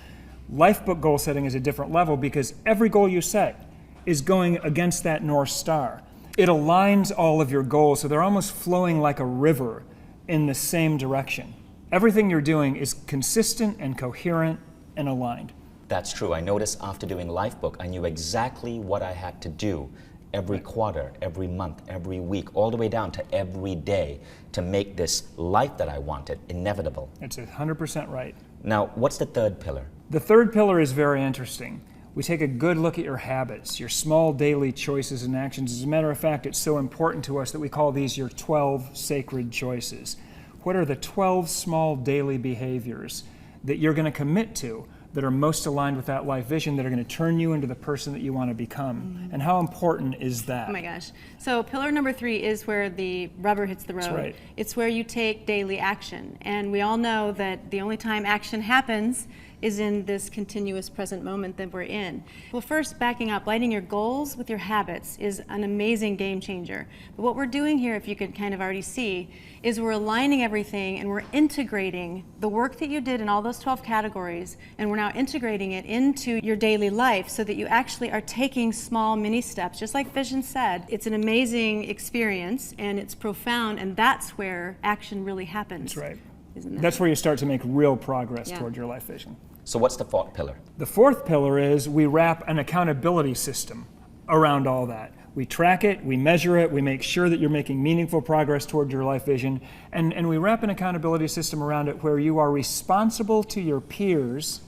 Lifebook goal setting is a different level because every goal you set is going against that North Star. It aligns all of your goals so they're almost flowing like a river in the same direction. Everything you're doing is consistent and coherent and aligned. That's true. I noticed after doing Lifebook, I knew exactly what I had to do every quarter, every month, every week, all the way down to every day to make this life that I wanted inevitable. It's 100% right. Now, what's the third pillar? The third pillar is very interesting. We take a good look at your habits, your small daily choices and actions. As a matter of fact, it's so important to us that we call these your 12 sacred choices. What are the 12 small daily behaviors that you're going to commit to that are most aligned with that life vision, that are going to turn you into the person that you want to become? And how important is that? Oh my gosh. So pillar number 3 is where the rubber hits the road. That's right. It's where you take daily action. And we all know that the only time action happens is in this continuous present moment that we're in. Well, first, backing up, lighting your goals with your habits is an amazing game changer. But what we're doing here, if you could kind of already see, is we're aligning everything and we're integrating the work that you did in all those 12 categories, and we're now integrating it into your daily life so that you actually are taking small mini steps. Just like Vision said, it's an amazing experience and it's profound, and that's where action really happens. That's right. Isn't that? That's where you start to make real progress toward your life vision. So what's the fourth pillar? The fourth pillar is we wrap an accountability system around all that. We track it, we measure it, we make sure that you're making meaningful progress toward your life vision, and we wrap an accountability system around it where you are responsible to your peers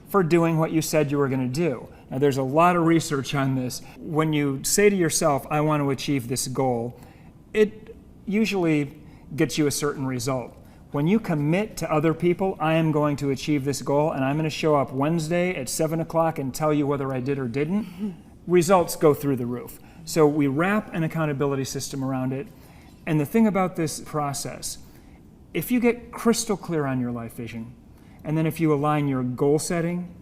for doing what you said you were going to do. Now, there's a lot of research on this. When you say to yourself, I want to achieve this goal, it usually gets you a certain result. When you commit to other people, I am going to achieve this goal, and I'm going to show up Wednesday at 7 o'clock and tell you whether I did or didn't, results go through the roof. So we wrap an accountability system around it. And the thing about this process, if you get crystal clear on your life vision, and then if you align your goal setting,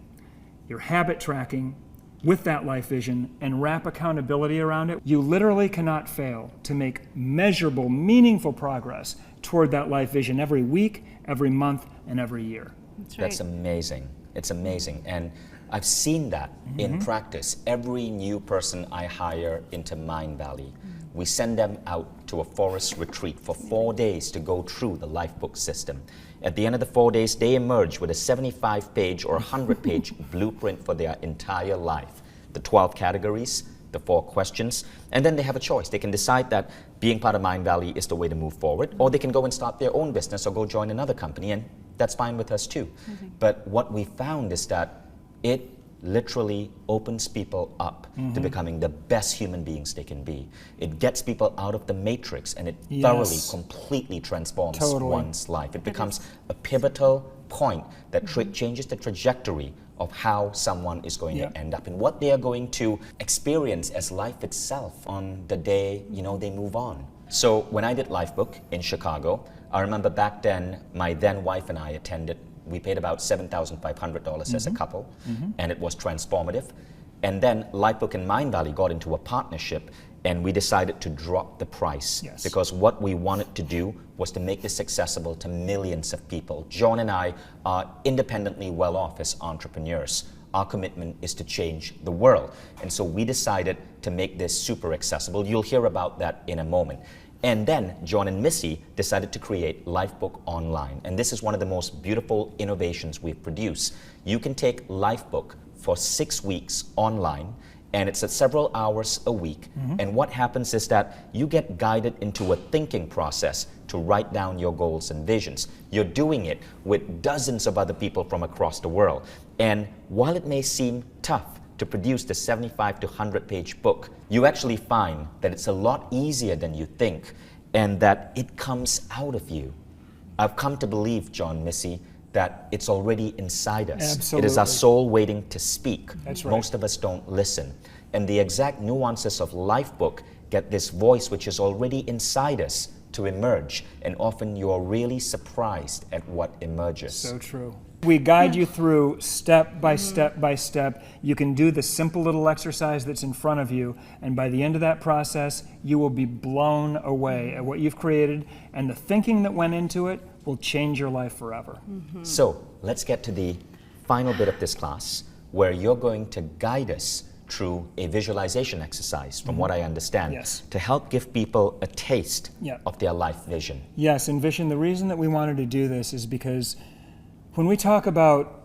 your habit tracking with that life vision and wrap accountability around it, you literally cannot fail to make measurable, meaningful progress toward that life vision every week, every month, and every year. That's right. That's amazing. It's amazing. And I've seen that in practice. Every new person I hire into Mind Valley, we send them out to a forest retreat for 4 days to go through the Lifebook system. At the end of the 4 days, they emerge with a 75-page or 100-page blueprint for their entire life. The 12 categories, the 4 questions, and then they have a choice. They can decide that being part of Mind Valley is the way to move forward, or they can go and start their own business or go join another company, and that's fine with us too. But what we found is that it literally opens people up to becoming the best human beings they can be. It gets people out of the matrix, and it thoroughly, completely transforms one's life. It becomes a pivotal point that changes the trajectory of how someone is going to end up and what they are going to experience as life itself on the day, they move on. So when I did Lifebook in Chicago, I remember back then my then wife and I attended. We paid about $7,500 as a couple, and it was transformative. And then Lifebook and Mind Valley got into a partnership, and we decided to drop the price because what we wanted to do was to make this accessible to millions of people. Jon and I are independently well off as entrepreneurs. Our commitment is to change the world. And so we decided to make this super accessible. You'll hear about that in a moment. And then Jon and Missy decided to create Lifebook Online. And this is one of the most beautiful innovations we've produced. You can take Lifebook for 6 weeks online, and it's at several hours a week. And what happens is that you get guided into a thinking process to write down your goals and visions. You're doing it with dozens of other people from across the world. And while it may seem tough to produce the 75 to 100-page book, you actually find that it's a lot easier than you think, and that it comes out of you. I've come to believe, Jon, Missy, that it's already inside us. Absolutely. It is our soul waiting to speak. That's right. Most of us don't listen. And the exact nuances of Lifebook get this voice which is already inside us to emerge, and often you're really surprised at what emerges. So true. We guide you through step by step by step. You can do the simple little exercise that's in front of you, and by the end of that process, you will be blown away at what you've created, and the thinking that went into it will change your life forever. So let's get to the final bit of this class, where you're going to guide us through a visualization exercise, from what I understand, to help give people a taste of their life vision. Yes, and Vision, the reason that we wanted to do this is because when we talk about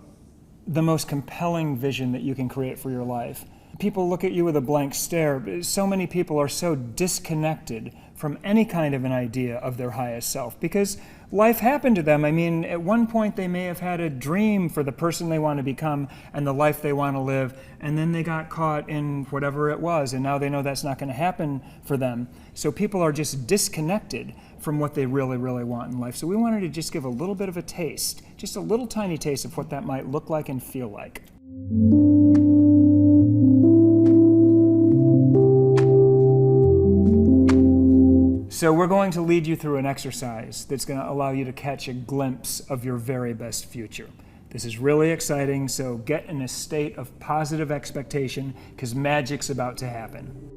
the most compelling vision that you can create for your life, people look at you with a blank stare. So many people are so disconnected from any kind of an idea of their highest self because life happened to them. I mean, at one point they may have had a dream for the person they want to become and the life they want to live, and then they got caught in whatever it was, and now they know that's not going to happen for them. So people are just disconnected from what they really, really want in life. So we wanted to just give a little bit of a taste, just a little tiny taste of what that might look like and feel like. So we're going to lead you through an exercise that's going to allow you to catch a glimpse of your very best future. This is really exciting, so get in a state of positive expectation because magic's about to happen.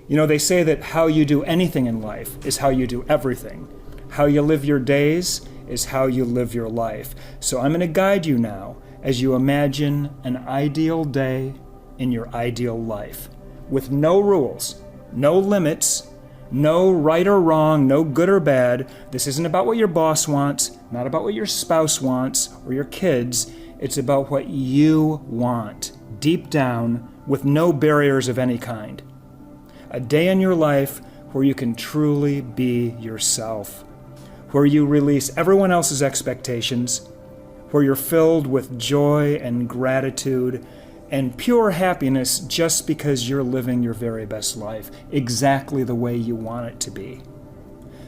You know, they say that how you do anything in life is how you do everything. How you live your days is how you live your life. So I'm going to guide you now as you imagine an ideal day in your ideal life with no rules, no limits, no right or wrong, no good or bad. This isn't about what your boss wants, not about what your spouse wants or your kids. It's about what you want, deep down, with no barriers of any kind. A day in your life where you can truly be yourself, where you release everyone else's expectations, where you're filled with joy and gratitude and pure happiness just because you're living your very best life, exactly the way you want it to be.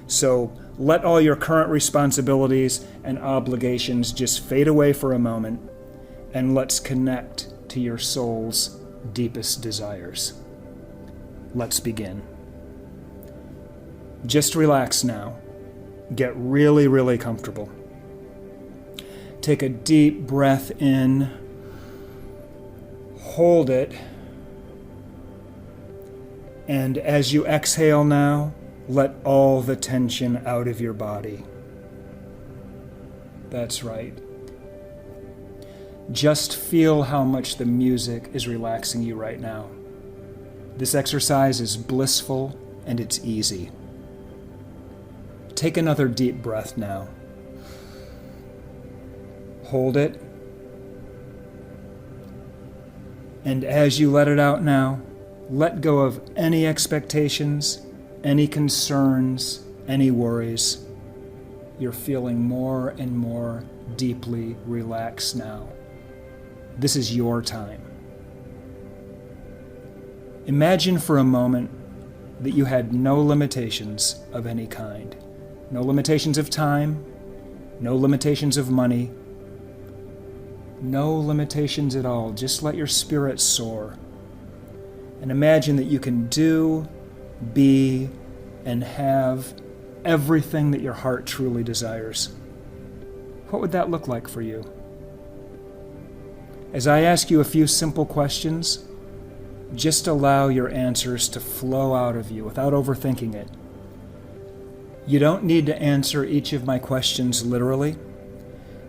So let all your current responsibilities and obligations just fade away for a moment, and let's connect to your soul's deepest desires. Let's begin. Just relax now. Get really, really comfortable. Take a deep breath in. Hold it, and as you exhale now, let all the tension out of your body. That's right. Just feel how much the music is relaxing you right now. This exercise is blissful and it's easy. Take another deep breath now. Hold it. And as you let it out now, let go of any expectations, any concerns, any worries. You're feeling more and more deeply relaxed now. This is your time. Imagine for a moment that you had no limitations of any kind. No limitations of time, no limitations of money, no limitations at all. Just let your spirit soar. And imagine that you can do, be, and have everything that your heart truly desires. What would that look like for you? As I ask you a few simple questions, just allow your answers to flow out of you without overthinking it. You don't need to answer each of my questions literally.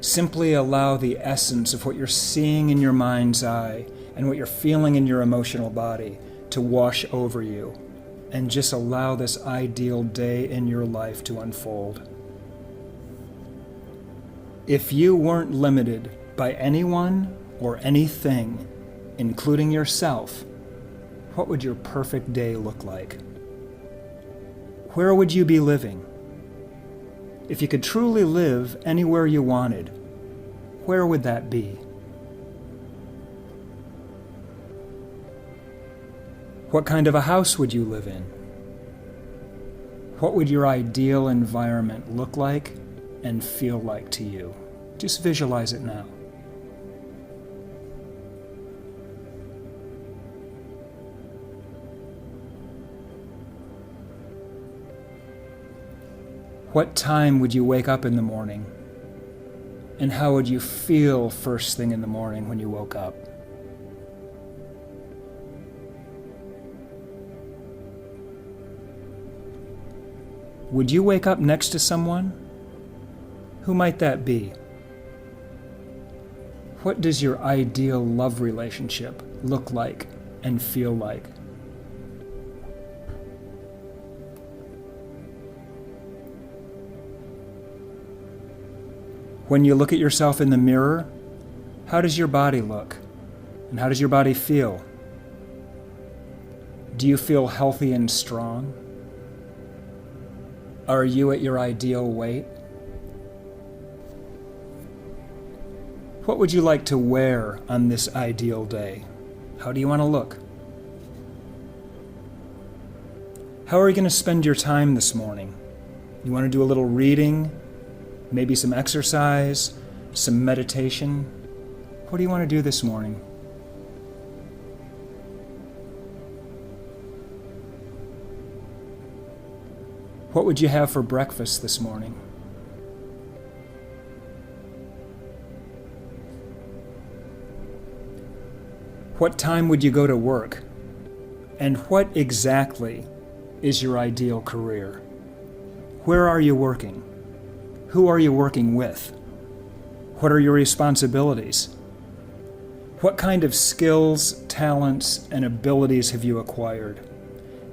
Simply allow the essence of what you're seeing in your mind's eye and what you're feeling in your emotional body to wash over you, and just allow this ideal day in your life to unfold. If you weren't limited by anyone or anything, including yourself, what would your perfect day look like? Where would you be living? If you could truly live anywhere you wanted, where would that be? What kind of a house would you live in? What would your ideal environment look like and feel like to you? Just visualize it now. What time would you wake up in the morning? And how would you feel first thing in the morning when you woke up? Would you wake up next to someone? Who might that be? What does your ideal love relationship look like and feel like? When you look at yourself in the mirror, how does your body look? And how does your body feel? Do you feel healthy and strong? Are you at your ideal weight? What would you like to wear on this ideal day? How do you want to look? How are you going to spend your time this morning? You want to do a little reading, maybe some exercise, some meditation? What do you want to do this morning? What would you have for breakfast this morning? What time would you go to work? And what exactly is your ideal career? Where are you working? Who are you working with? What are your responsibilities? What kind of skills, talents, and abilities have you acquired?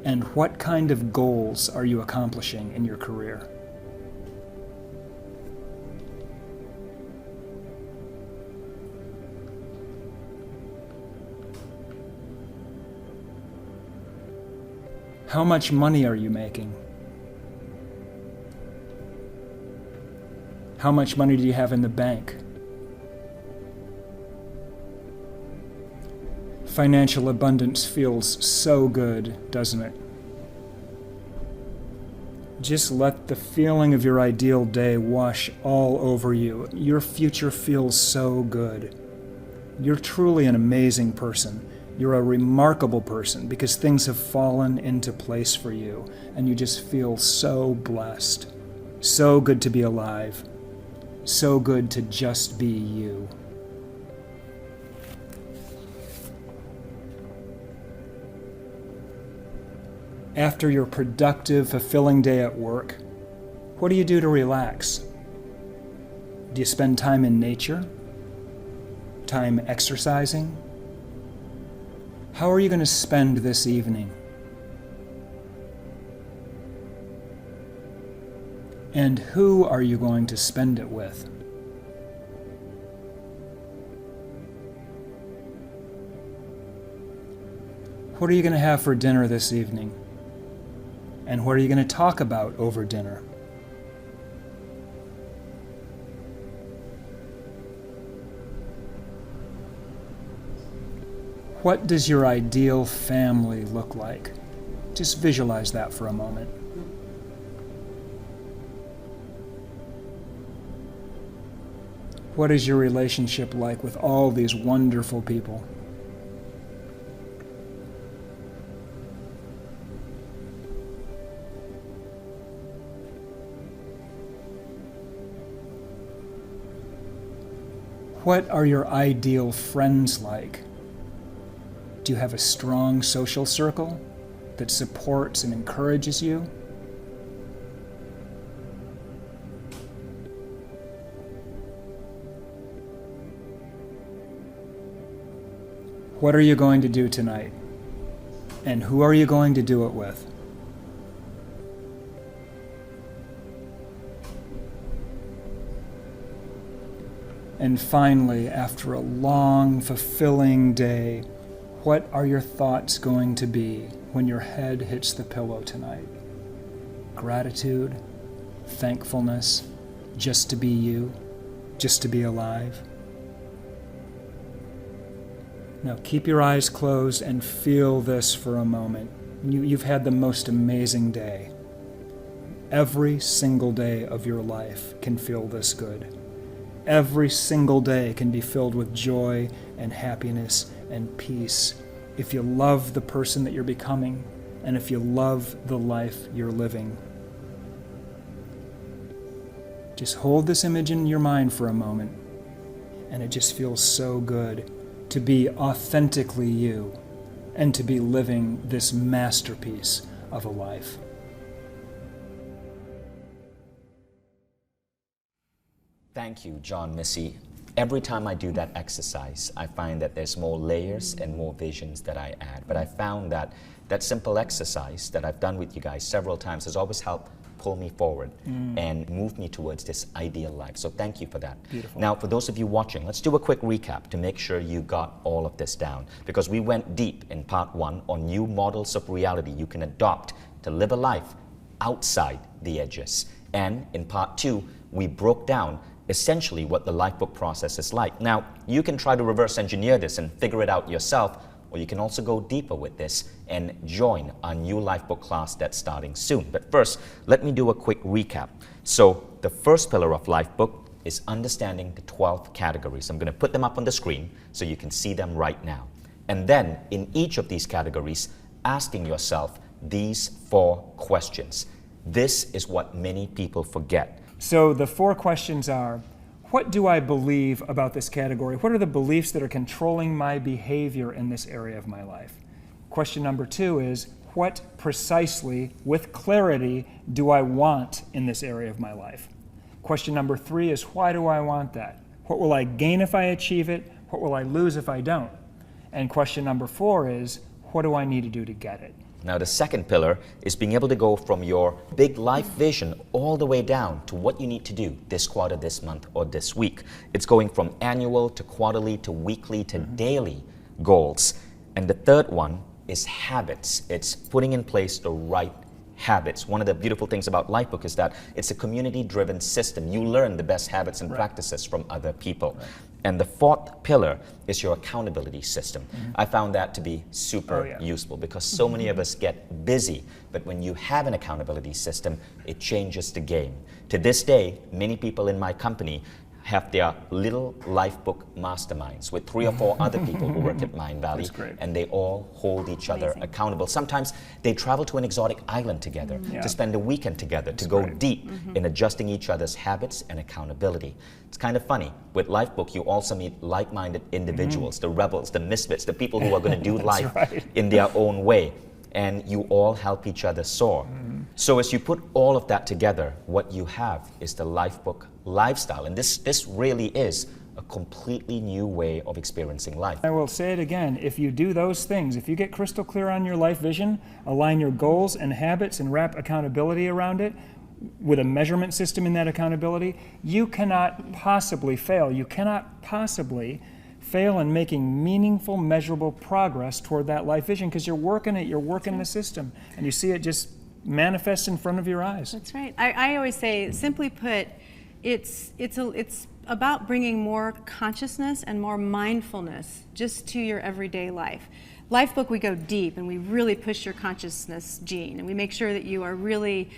And what kind of goals are you accomplishing in your career? How much money are you making? How much money do you have in the bank? Financial abundance feels so good, doesn't it? Just let the feeling of your ideal day wash all over you. Your future feels so good. You're truly an amazing person. You're a remarkable person because things have fallen into place for you, and you just feel so blessed. So good to be alive. So good to just be you. After your productive, fulfilling day at work, what do you do to relax? Do you spend time in nature? Time exercising? How are you going to spend this evening? And who are you going to spend it with? What are you going to have for dinner this evening? And what are you going to talk about over dinner? What does your ideal family look like? Just visualize that for a moment. What is your relationship like with all these wonderful people? What are your ideal friends like? Do you have a strong social circle that supports and encourages you? What are you going to do tonight? And who are you going to do it with? And finally, after a long, fulfilling day, what are your thoughts going to be when your head hits the pillow tonight? Gratitude, thankfulness, just to be you, just to be alive. Now keep your eyes closed and feel this for a moment. You've had the most amazing day. Every single day of your life can feel this good. Every single day can be filled with joy and happiness and peace if you love the person that you're becoming and if you love the life you're living. Just hold this image in your mind for a moment, and it just feels so good to be authentically you and to be living this masterpiece of a life. Thank you, Jon, Missy. Every time I do that exercise, I find that there's more layers and more visions that I add. But I found that that simple exercise that I've done with you guys several times has always helped pull me forward and move me towards this ideal life. So thank you for that. Beautiful. Now, for those of you watching, let's do a quick recap to make sure you got all of this down, because we went deep in part 1 on new models of reality you can adopt to live a life outside the edges. And in part 2, we broke down essentially what the Lifebook process is like. Now, you can try to reverse engineer this and figure it out yourself, or you can also go deeper with this and join our new Lifebook class that's starting soon. But first, let me do a quick recap. So the first pillar of Lifebook is understanding the 12 categories. I'm going to put them up on the screen so you can see them right now. And then in each of these categories, asking yourself these 4 questions. This is what many people forget. So the 4 questions are, what do I believe about this category? What are the beliefs that are controlling my behavior in this area of my life? Question number 2 is, what precisely, with clarity, do I want in this area of my life? Question number 3 is, why do I want that? What will I gain if I achieve it? What will I lose if I don't? And question number 4 is, what do I need to do to get it? Now, the second pillar is being able to go from your big life vision all the way down to what you need to do this quarter, this month, or this week. It's going from annual to quarterly to weekly to daily goals. And the third one is habits. It's putting in place the right habits. One of the beautiful things about Lifebook is that it's a community-driven system. You learn the best habits and practices from other people. And the 4th pillar is your accountability system. I found that to be super useful, because so many of us get busy, but when you have an accountability system, it changes the game. To this day, many people in my company have their little Lifebook masterminds with 3 or 4 other people who work at Mind Valley, and they all hold each other accountable. Sometimes they travel to an exotic island together to spend a weekend together, to go deep in adjusting each other's habits and accountability. It's kind of funny. With Lifebook, you also meet like-minded individuals, the rebels, the misfits, the people who are going to do life in their own way. And you all help each other soar. So as you put all of that together, what you have is the Lifebook lifestyle. And this really is a completely new way of experiencing life. I will say it again, if you do those things, if you get crystal clear on your life vision, align your goals and habits and wrap accountability around it, with a measurement system in that accountability, you cannot possibly fail. You cannot possibly fail in making meaningful, measurable progress toward that life vision, because you're working it, you're working the system, and you see it just manifest in front of your eyes. That's right. I always say, simply put, it's about bringing more consciousness and more mindfulness just to your everyday life. Lifebook, we go deep and we really push your consciousness gene, and we make sure that you are really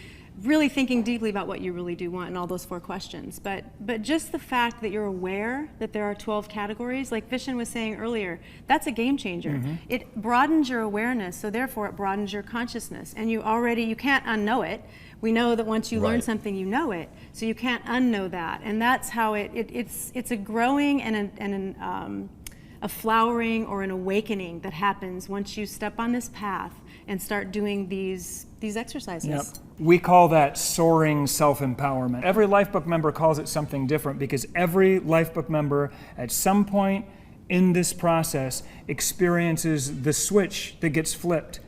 thinking deeply about what you really do want in all those 4 questions. But just the fact that you're aware that there are 12 categories, like Vishen was saying earlier, that's a game changer. It broadens your awareness, so therefore it broadens your consciousness. And you can't unknow it. We know that once you learn something, you know it, so you can't unknow that. And that's how it's a growing and a flowering or an awakening that happens once you step on this path and start doing these exercises. We call that soaring self-empowerment. Every Lifebook member calls it something different, because every Lifebook member at some point in this process experiences the switch that gets flipped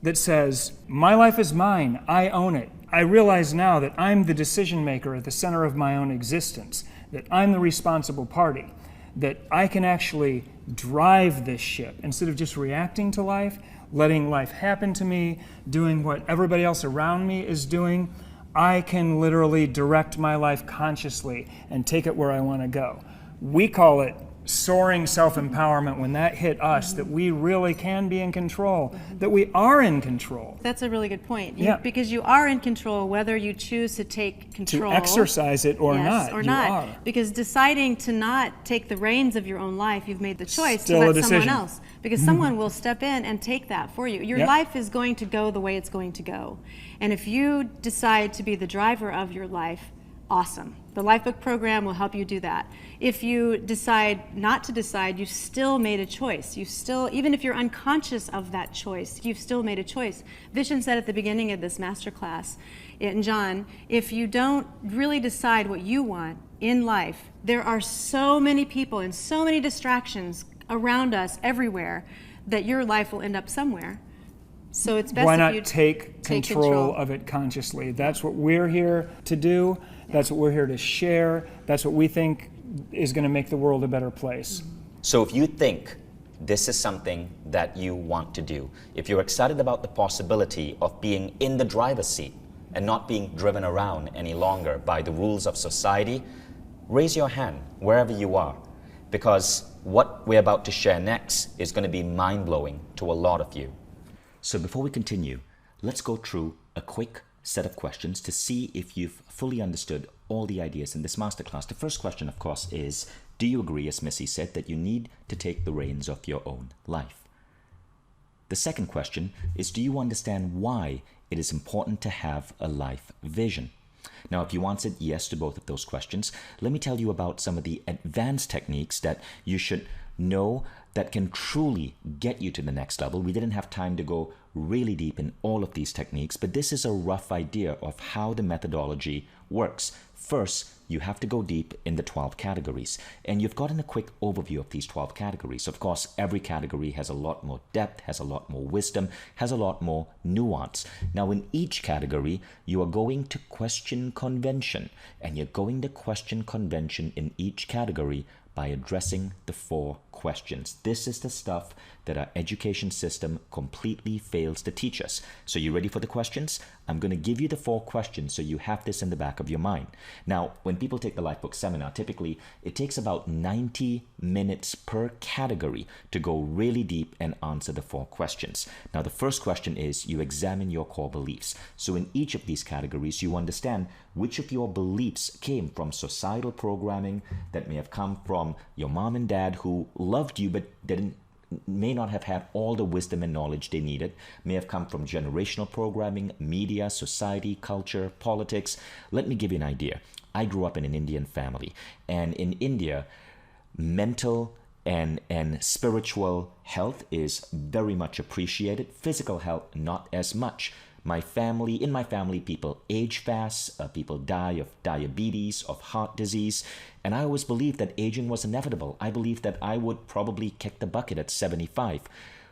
that says, my life is mine, I own it. I realize now that I'm the decision maker at the center of my own existence, that I'm the responsible party, that I can actually drive this ship instead of just reacting to life, letting life happen to me, doing what everybody else around me is doing. I can literally direct my life consciously and take it where I want to go. We call it soaring self-empowerment when that hit us, that we really can be in control, that we are in control. That's a really good point. Because you are in control whether you choose to take control. To exercise it or not. Or you not. Are. Because deciding to not take the reins of your own life, you've made the choice Still to a let decision. someone else. Because someone will step in and take that for you. Your life is going to go the way it's going to go. And if you decide to be the driver of your life, awesome. The Lifebook program will help you do that. If you decide not to decide, you've still made a choice. Even if you're unconscious of that choice, you've still made a choice. Vishen said at the beginning of this masterclass, and Jon, if you don't really decide what you want in life, there are so many people and so many distractions around us everywhere that your life will end up somewhere. So it's best why if not you take control of it consciously? That's what we're here to do. That's what we're here to share. That's what we think is going to make the world a better place. So if you think this is something that you want to do, if you're excited about the possibility of being in the driver's seat and not being driven around any longer by the rules of society, raise your hand wherever you are, because what we're about to share next is going to be mind-blowing to a lot of you. So before we continue, let's go through a quick set of questions to see if you've fully understood all the ideas in this masterclass. The first question, of course, is, do you agree, as Missy said, that you need to take the reins of your own life? The second question is, do you understand why it is important to have a life vision? Now, if you answered yes to both of those questions, let me tell you about some of the advanced techniques that you should know that can truly get you to the next level. We didn't have time to go really deep in all of these techniques, but this is a rough idea of how the methodology works. First, you have to go deep in the 12 categories, and you've gotten a quick overview of these 12 categories. Of course, every category has a lot more depth, has a lot more wisdom, has a lot more nuance. Now, in each category, you are going to question convention, and you're going to question convention in each category by addressing the 4 questions. This is the stuff that our education system completely fails to teach us. So you ready for the questions? I'm going to give you the 4 questions so you have this in the back of your mind. Now, when people take the Lifebook seminar, typically it takes about 90 minutes per category to go really deep and answer the 4 questions. Now, the first question is you examine your core beliefs. So in each of these categories, you understand which of your beliefs came from societal programming that may have come from your mom and dad who loved you but may not have had all the wisdom and knowledge they needed, may have come from generational programming, media, society, culture, politics. Let me give you an idea. I grew up in an Indian family, and in India, mental and spiritual health is very much appreciated. Physical health, not as much. In my family, people age fast, people die of diabetes, of heart disease, and I always believed that aging was inevitable. I believed that I would probably kick the bucket at 75.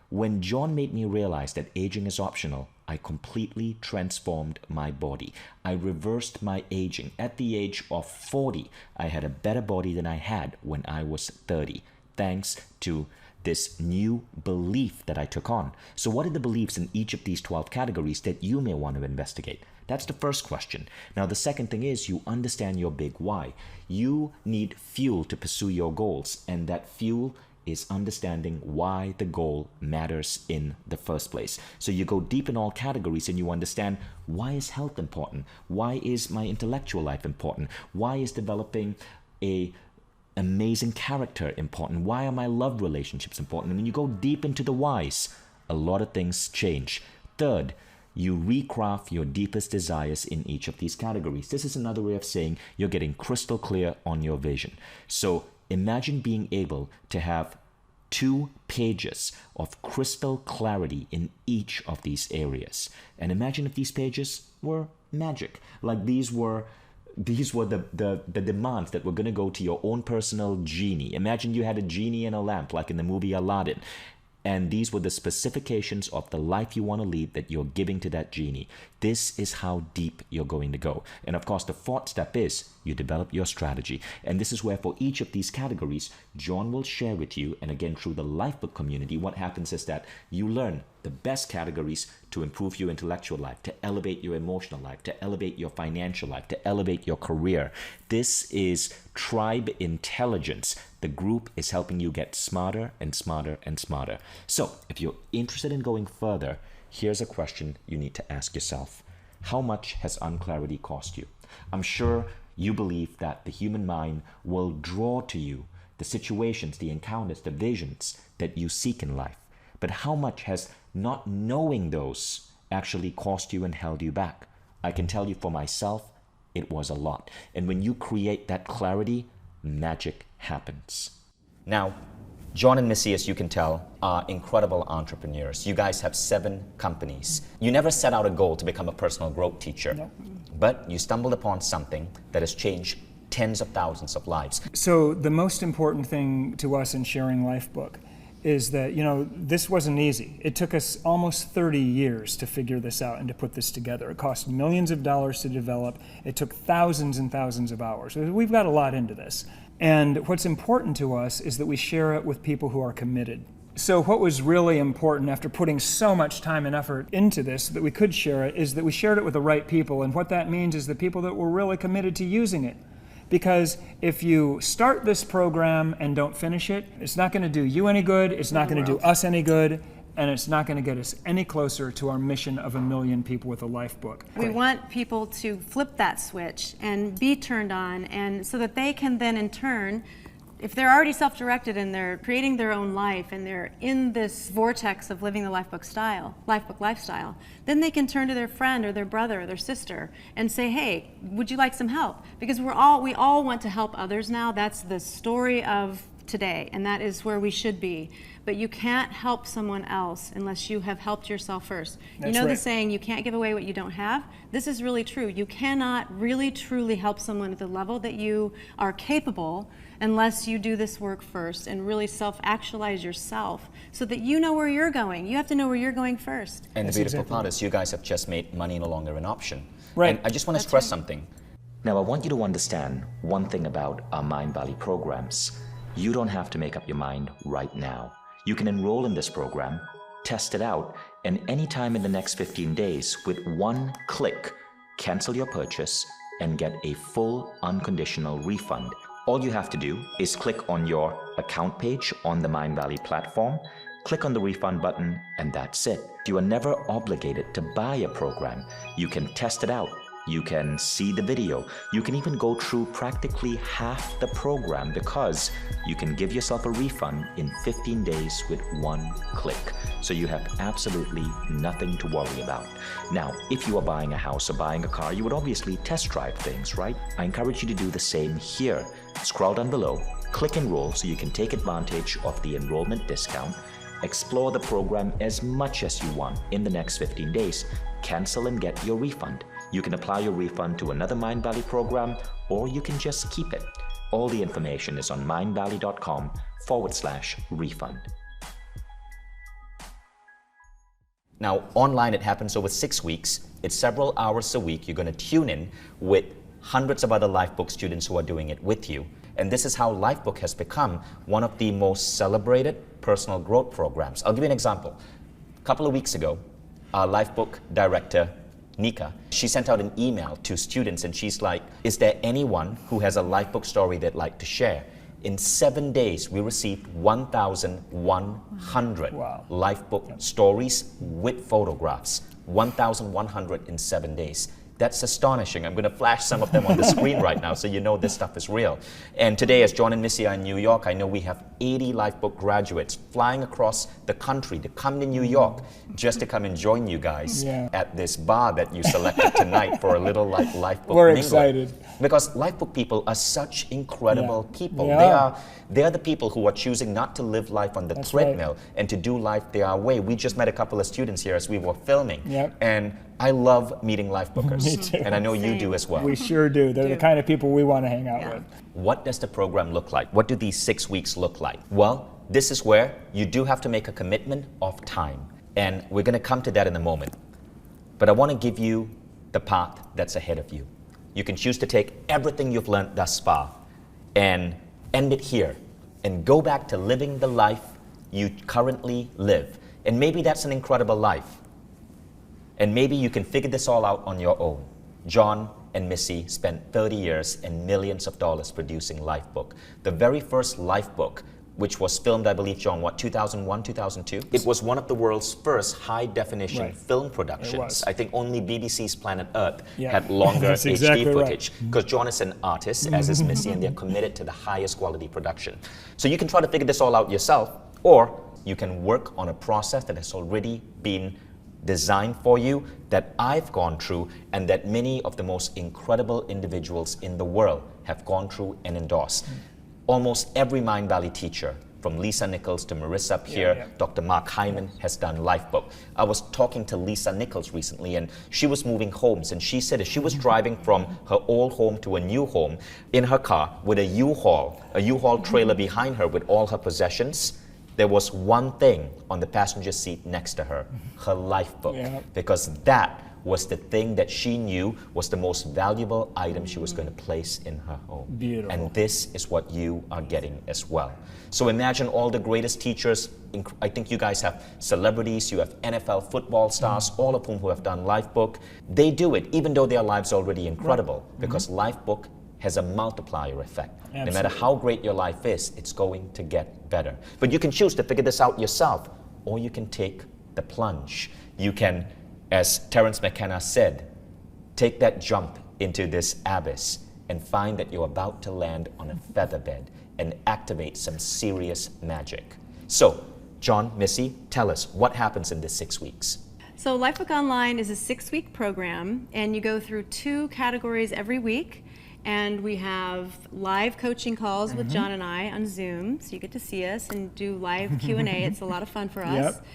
When Jon made me realize that aging is optional, I completely transformed my body. I reversed my aging. At the age of 40, I had a better body than I had when I was 30, thanks to this new belief that I took on. So what are the beliefs in each of these 12 categories that you may want to investigate? That's the first question. Now, the second thing is you understand your big why. You need fuel to pursue your goals, and that fuel is understanding why the goal matters in the first place. So you go deep in all categories and you understand, why is health important? Why is my intellectual life important? Why is developing a amazing character important? Why are my love relationships important? And when you go deep into the whys, a lot of things change. Third, you recraft your deepest desires in each of these categories. This is another way of saying you're getting crystal clear on your vision. So imagine being able to have 2 pages of crystal clarity in each of these areas. And imagine if these pages were magic, like these were the demands that were going to go to your own personal genie. Imagine you had a genie in a lamp, like in the movie Aladdin. And these were the specifications of the life you want to lead that you're giving to that genie. This is how deep you're going to go. And of course, the 4th step is you develop your strategy. And this is where for each of these categories, Jon will share with you, and again through the Lifebook community, what happens is that you learn the best categories to improve your intellectual life, to elevate your emotional life, to elevate your financial life, to elevate your career. This is tribe intelligence. The group is helping you get smarter and smarter and smarter. So if you're interested in going further, here's a question you need to ask yourself. How much has unclarity cost you? I'm sure you believe that the human mind will draw to you the situations, the encounters, the visions that you seek in life. But how much has not knowing those actually cost you and held you back? I can tell you for myself, it was a lot. And when you create that clarity, magic happens. Now, Jon and Missy, as you can tell, are incredible entrepreneurs. You guys have 7 companies. You never set out a goal to become a personal growth teacher, no. But you stumbled upon something that has changed tens of thousands of lives. So the most important thing to us in sharing Lifebook is that, you know, this wasn't easy. It took us almost 30 years to figure this out and to put this together. It cost millions of dollars to develop. It took thousands and thousands of hours. We've got a lot into this. And what's important to us is that we share it with people who are committed. So what was really important after putting so much time and effort into this that we could share it is that we shared it with the right people. And what that means is the people that were really committed to using it. Because if you start this program and don't finish it, it's not going to do you any good, it's not going to do us any good, and it's not going to get us any closer to our mission of 1 million people with a Lifebook. We want people to flip that switch and be turned on, and so that they can then in turn, if they're already self-directed and they're creating their own life and they're in this vortex of living the Lifebook lifestyle, then they can turn to their friend or their brother or their sister and say, hey, would you like some help? Because we all want to help others now. That's the story of today, and that is where we should be. But you can't help someone else unless you have helped yourself first. That's you know right. the saying, you can't give away what you don't have? This is really true. You cannot really truly help someone at the level that you are capable unless you do this work first and really self-actualize yourself so that you know where you're going. You have to know where you're going first. And the beautiful part is you guys have just made money no longer an option. Right. And I just want to stress something. Now, I want you to understand one thing about our Mind Valley programs. You don't have to make up your mind right now. You can enroll in this program, test it out, and anytime in the next 15 days, with one click, cancel your purchase and get a full unconditional refund. All you have to do is click on your account page on the Mind Valley platform, click on the refund button, and that's it. You are never obligated to buy a program. You can test it out. You can see the video. You can even go through practically half the program because you can give yourself a refund in 15 days with one click. So you have absolutely nothing to worry about. Now, if you are buying a house or buying a car, you would obviously test drive things, right? I encourage you to do the same here. Scroll down below, click enroll so you can take advantage of the enrollment discount. Explore the program as much as you want in the next 15 days. Cancel and get your refund. You can apply your refund to another Mind Valley program, or you can just keep it. All the information is on mindvalley.com/refund. Now, online it happens over 6 weeks. It's several hours a week. You're going to tune in with hundreds of other Lifebook students who are doing it with you. And this is how Lifebook has become one of the most celebrated personal growth programs. I'll give you an example. A couple of weeks ago, our Lifebook director, Nika, she sent out an email to students and she's like, is there anyone who has a Lifebook story they'd like to share? In 7 days, we received 1,100 Lifebook stories with photographs. 1,100 in 7 days. That's astonishing. I'm going to flash some of them on the screen right now so you know this stuff is real. And today, as Jon and Missy are in New York, I know we have 80 Lifebook graduates flying across the country to come to New York just to come and join you guys at this bar that you selected tonight for a little Lifebook We're mingling. excited. Because Lifebook people are such incredible people. Yeah. They're the people who are choosing not to live life on the treadmill and to do life their way. We just met a couple of students here as we were filming. And I love meeting Lifebookers. Me too. And I know you do as well. We sure do. They're the kind of people we want to hang out with. What does the program look like? What do these 6 weeks look like? Well, this is where you do have to make a commitment of time. And we're going to come to that in a moment. But I want to give you the path that's ahead of you. You can choose to take everything you've learned thus far and end it here and go back to living the life you currently live. And maybe that's an incredible life. And maybe you can figure this all out on your own. Jon and Missy spent 30 years and millions of dollars producing Lifebook. The very first Lifebook, which was filmed, I believe, Jon, what, 2001, 2002? It was one of the world's first high-definition film productions. I think only BBC's Planet Earth had longer HD footage. Because Jon is an artist, as is Missy, and they're committed to the highest quality production. So you can try to figure this all out yourself, or you can work on a process that has already been designed for you, that I've gone through, and that many of the most incredible individuals in the world have gone through and endorsed. Almost every Mind Valley teacher, from Lisa Nichols to Marissa up here, Dr. Mark Hyman has done Lifebook. I was talking to Lisa Nichols recently, and she was moving homes, and she said that she was driving from her old home to a new home in her car with a U-Haul trailer behind her with all her possessions. there was one thing on the passenger seat next to her, her life book, Yeah. because that was the thing that she knew was the most valuable item she was going to place in her home. Beautiful. And this is what you are getting as well. So imagine all the greatest teachers. I think you guys have celebrities, you have NFL football stars, all of whom who have done Lifebook. They do it even though their lives are already incredible, because Lifebook has a multiplier effect. No matter Absolutely. how great your life is, it's going to get better. But you can choose to figure this out yourself, or you can take the plunge. You can, as Terence McKenna said, take that jump into this abyss and find that you're about to land on a featherbed and activate some serious magic. So, Jon, Missy, tell us what happens in this 6 weeks. So Lifebook Online is a 6-week program, and you go through 2 categories every week. And we have live coaching calls with Jon and I on Zoom, so you get to see us and do live Q&A. It's a lot of fun for us. Yep.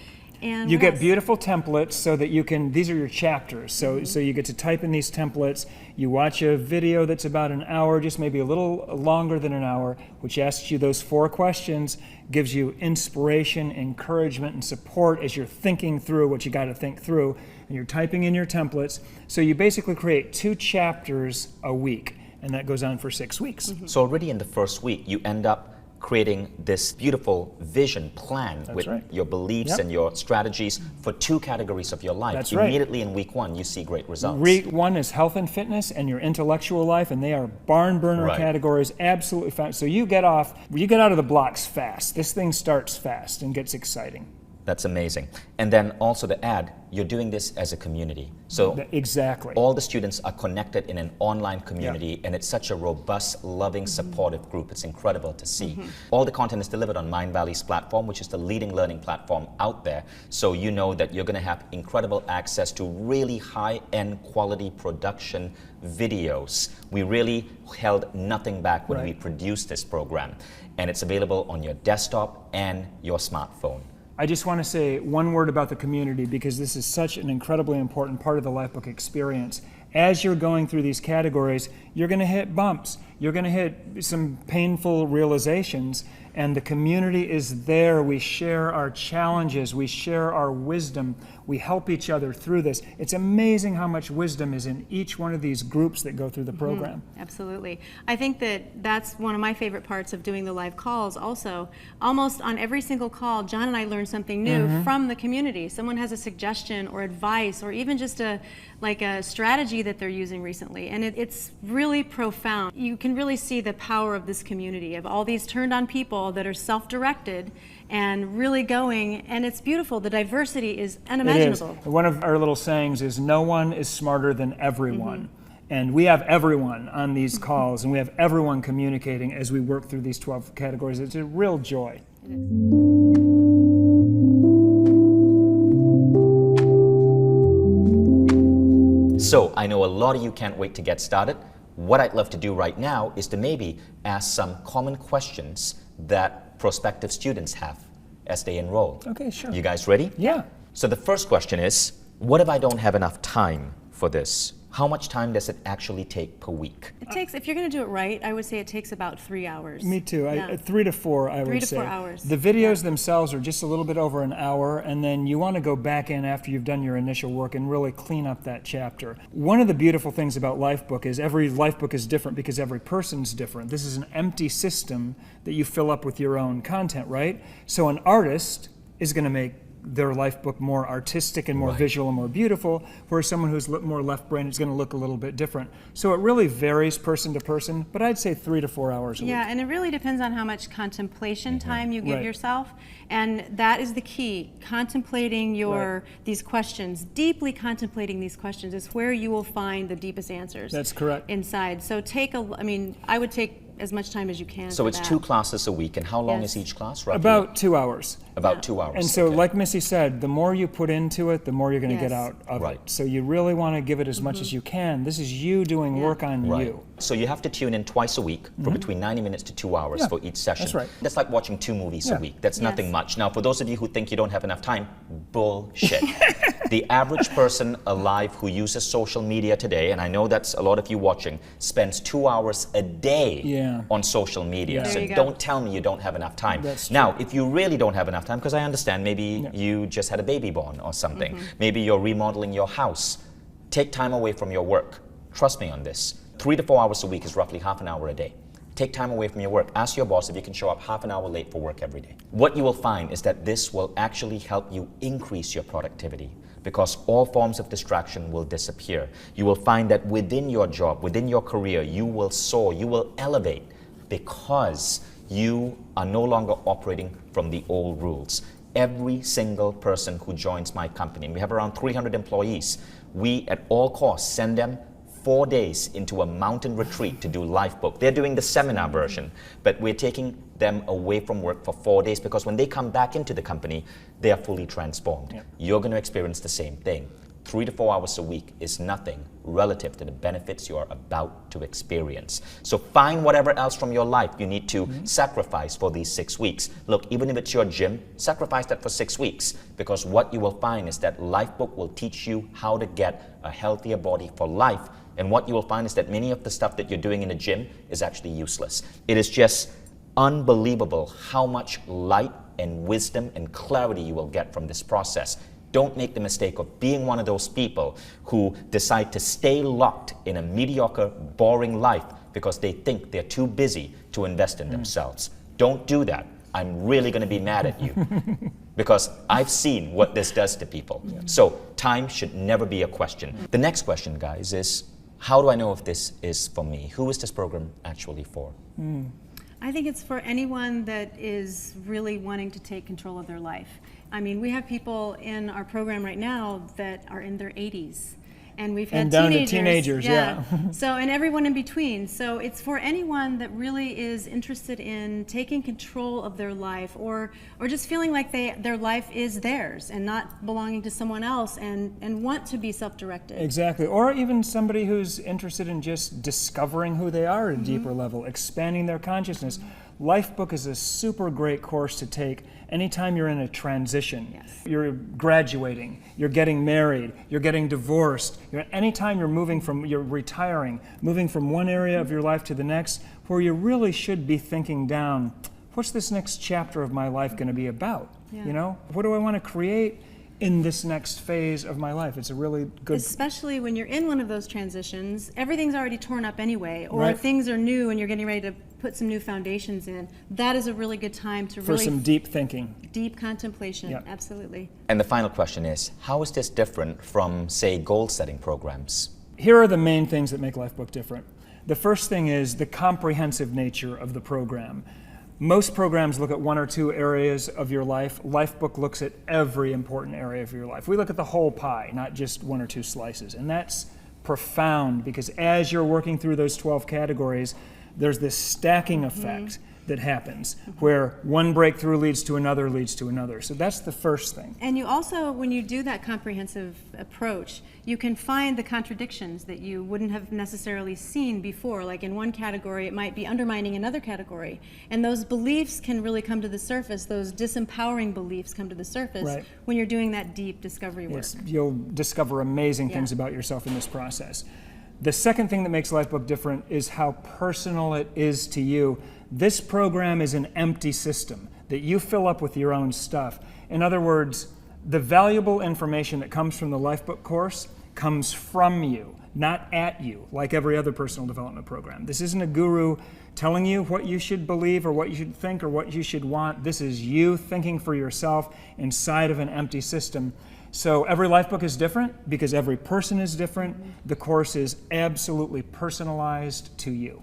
And You what get else? beautiful templates so that you can, these are your chapters, so you get to type in these templates. You watch a video that's about an hour, just maybe a little longer than an hour, which asks you those 4 questions, gives you inspiration, encouragement, and support as you're thinking through what you got to think through, and you're typing in your templates. So you basically create 2 chapters a week, and that goes on for 6 weeks. So already in the first week, you end up creating this beautiful vision plan with right. your beliefs Yep. and your strategies for 2 categories of your life. That's right. Immediately in week 1, you see great results. Week 1 is health and fitness and your intellectual life, and they are barn burner Right. categories, absolutely fast. So you get out of the blocks fast. This thing starts fast and gets exciting. That's amazing. And then also to add, you're doing this as a community. So Exactly. all the students are connected in an online community, and it's such a robust, loving, supportive group. It's incredible to see. All the content is delivered on Mindvalley's platform, which is the leading learning platform out there. So you know that you're going to have incredible access to really high-end quality production videos. We really held nothing back when we produced this program, and it's available on your desktop and your smartphone. I just want to say one word about the community, because this is such an incredibly important part of the Lifebook experience. As you're going through these categories, you're going to hit bumps. You're going to hit some painful realizations, and the community is there. We share our challenges. We share our wisdom. We help each other through this. It's amazing how much wisdom is in each one of these groups that go through the program. Absolutely. I think that that's one of my favorite parts of doing the live calls also. Almost on every single call, Jon and I learn something new from the community. Someone has a suggestion or advice or even just a strategy that they're using recently, and it's really profound. You can really see the power of this community, of all these turned on people that are self-directed and really going, and it's beautiful. The diversity is unimaginable. It is. One of our little sayings is, no one is smarter than everyone. And we have everyone on these calls, and we have everyone communicating as we work through these 12 categories. It's a real joy. So I know a lot of you can't wait to get started. What I'd love to do right now is to maybe ask some common questions that prospective students have as they enroll. Okay, sure. You guys ready? Yeah. So the first question is, what if I don't have enough time for this? How much time does it actually take per week? It takes, if you're going to do it right, I would say it takes about 3 hours. Me too. Yeah. 3 to 4, I would say. 3 to 4 hours. The videos themselves are just a little bit over an hour, and then you want to go back in after you've done your initial work and really clean up that chapter. One of the beautiful things about Lifebook is every Lifebook is different because every person's different. This is an empty system that you fill up with your own content, right? So an artist is going to make their Lifebook more artistic and more visual and more beautiful, whereas someone who's more left-brained is going to look a little bit different. So it really varies person to person, but I'd say 3 to 4 hours a week. Yeah, and it really depends on how much contemplation time you give yourself, and that is the key. Contemplating these questions, deeply contemplating these questions, is where you will find the deepest answers. That's correct. Inside. So I would take as much time as you can. So for it's that. 2 classes a week, and how long Yes. is each class? Roughly? About 2 hours. About 2 hours. And so, okay. like Missy said, the more you put into it, the more you're going to get Yes. out of Right. it. So you really want to give it as much as you can. This is you doing work on Right. you. So you have to tune in twice a week for between 90 minutes to 2 hours Yeah, for each session. that's right. That's like watching 2 movies a Yeah. week. That's nothing Yes. much. Now, for those of you who think you don't have enough time, bullshit. The average person alive who uses social media today, and I know that's a lot of you watching, spends 2 hours a day on social media. Yeah. So don't tell me you don't have enough time. That's now, true. if you really don't have enough time, because I understand maybe you just had a baby born or something, maybe you're remodeling your house, take time away from your work. Trust me on this. 3 to 4 hours a week is roughly half an hour a day. Take time away from your work. Ask your boss if you can show up half an hour late for work every day. What you will find is that this will actually help you increase your productivity, because all forms of distraction will disappear. You will find that within your job, within your career, you will soar, you will elevate, because you are no longer operating from the old rules. Every single person who joins my company, and we have around 300 employees, we at all costs send them 4 days into a mountain retreat to do Lifebook. They're doing the seminar version, but we're taking them away from work for 4 days, because when they come back into the company, they are fully transformed. Yep. You're going to experience the same thing. 3 to 4 hours a week is nothing relative to the benefits you are about to experience. So find whatever else from your life you need to sacrifice for these 6 weeks. Look, even if it's your gym, sacrifice that for 6 weeks, because what you will find is that Lifebook will teach you how to get a healthier body for life. And what you will find is that many of the stuff that you're doing in the gym is actually useless. It is just unbelievable how much light and wisdom and clarity you will get from this process. Don't make the mistake of being one of those people who decide to stay locked in a mediocre, boring life because they think they're too busy to invest in themselves. Don't do that. I'm really going to be mad at you because I've seen what this does to people. So time should never be a question. The next question, guys, is how do I know if this is for me? Who is this program actually for? I think it's for anyone that is really wanting to take control of their life. I mean, we have people in our program right now that are in their 80s. And we've had down teenagers. to teenagers, yeah. So, and everyone in between. So it's for anyone that really is interested in taking control of their life, or just feeling like their life is theirs and not belonging to someone else, and want to be self-directed. Exactly. Or even somebody who's interested in just discovering who they are at a deeper level, expanding their consciousness. Lifebook is a super great course to take anytime you're in a transition. Yes. You're graduating, you're getting married, you're getting divorced, anytime you're retiring, moving from one area of your life to the next, where you really should be thinking down, what's this next chapter of my life going to be about? Yeah. You know, what do I want to create in this next phase of my life? It's a really good... Especially when you're in one of those transitions, everything's already torn up anyway, or Right. things are new and you're getting ready to put some new foundations in. That is a really good time to for really... some deep thinking. Deep contemplation, Yep. absolutely. And the final question is, how is this different from, say, goal-setting programs? Here are the main things that make Lifebook different. The first thing is the comprehensive nature of the program. Most programs look at one or two areas of your life. Lifebook looks at every important area of your life. We look at the whole pie, not just one or two slices. And that's profound, because as you're working through those 12 categories, there's this stacking effect that happens, where one breakthrough leads to another, leads to another. So that's the first thing. And you also, when you do that comprehensive approach, you can find the contradictions that you wouldn't have necessarily seen before. Like in one category, it might be undermining another category. And those beliefs can really come to the surface, those disempowering beliefs come to the surface Right. when you're doing that deep discovery work. Yes, you'll discover amazing things about yourself in this process. The second thing that makes Lifebook different is how personal it is to you. This program is an empty system that you fill up with your own stuff. In other words, the valuable information that comes from the Lifebook course comes from you, not at you, like every other personal development program. This isn't a guru telling you what you should believe or what you should think or what you should want. This is you thinking for yourself inside of an empty system. So every Lifebook is different because every person is different. The course is absolutely personalized to you.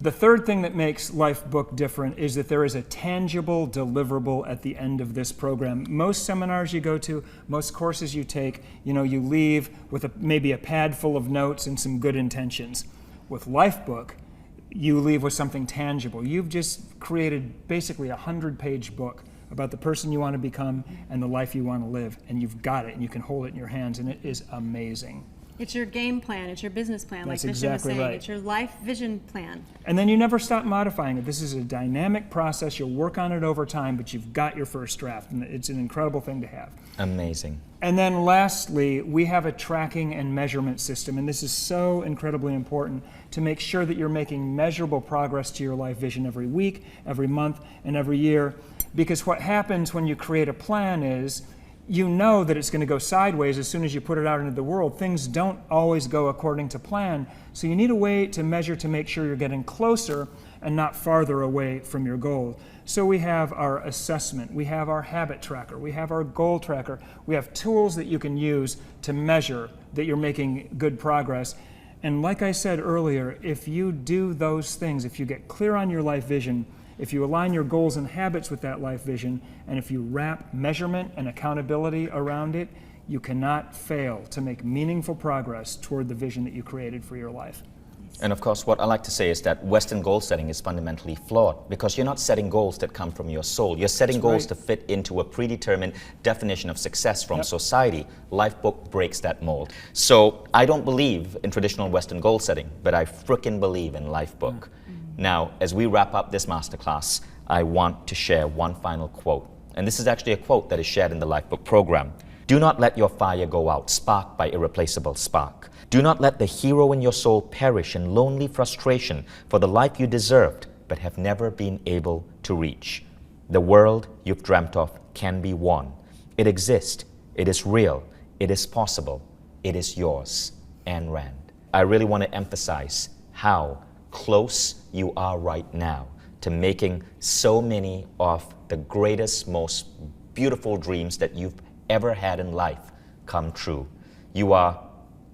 The third thing that makes Lifebook different is that there is a tangible deliverable at the end of this program. Most seminars you go to, most courses you take, you leave with maybe a pad full of notes and some good intentions. With Lifebook, you leave with something tangible. You've just created basically a 100-page book about the person you want to become and the life you want to live, and you've got it, and you can hold it in your hands, and it is amazing. It's your game plan, it's your business plan, That's like Vishen was exactly saying. right. It's your life vision plan. And then you never stop modifying it. This is a dynamic process. You'll work on it over time, but you've got your first draft, and it's an incredible thing to have. Amazing. And then lastly, we have a tracking and measurement system, and this is so incredibly important to make sure that you're making measurable progress to your life vision every week, every month, and every year. Because what happens when you create a plan is, you know that it's going to go sideways as soon as you put it out into the world. Things don't always go according to plan, so you need a way to measure to make sure you're getting closer and not farther away from your goal. So we have our assessment, we have our habit tracker, we have our goal tracker, we have tools that you can use to measure that you're making good progress. And like I said earlier, if you do those things, if you get clear on your life vision, if you align your goals and habits with that life vision, and if you wrap measurement and accountability around it, you cannot fail to make meaningful progress toward the vision that you created for your life. And of course, what I like to say is that Western goal setting is fundamentally flawed because you're not setting goals that come from your soul. You're setting goals to fit into a predetermined definition of success from society. Lifebook breaks that mold. So I don't believe in traditional Western goal setting, but I frickin' believe in Lifebook. Now, as we wrap up this masterclass, I want to share one final quote. And this is actually a quote that is shared in the Lifebook program. Do not let your fire go out, sparked by irreplaceable spark. Do not let the hero in your soul perish in lonely frustration for the life you deserved but have never been able to reach. The world you've dreamt of can be won. It exists. It is real. It is possible. It is yours. Ayn Rand. I really want to emphasize how close you are right now to making so many of the greatest, most beautiful dreams that you've ever had in life come true. You are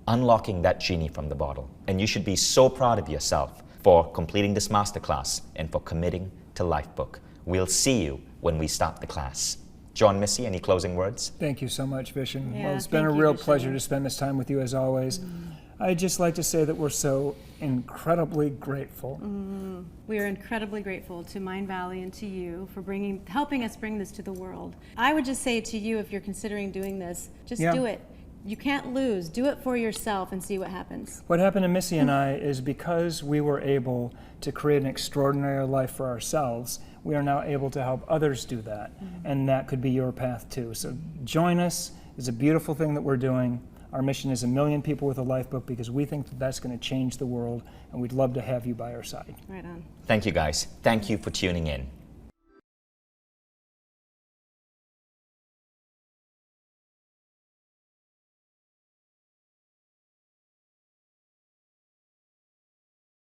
unlocking that genie from the bottle, and you should be so proud of yourself for completing this masterclass and for committing to Lifebook. We'll see you when we start the class. Jon, Missy, any closing words? Thank you so much, Vishen. Yeah, well, it's been a thank you, real Vishen. pleasure to spend this time with you as always. I'd just like to say that we're so incredibly grateful. We are incredibly grateful to Mind Valley and to you for helping us bring this to the world. I would just say to you, if you're considering doing this, just do it. You can't lose. Do it for yourself and see what happens. What happened to Missy and I is because we were able to create an extraordinary life for ourselves, we are now able to help others do that. And that could be your path too. So join us. It's a beautiful thing that we're doing. Our mission is 1 million people with a Lifebook because we think that that's going to change the world, and we'd love to have you by our side. Right on. Thank you, guys. Thank you for tuning in.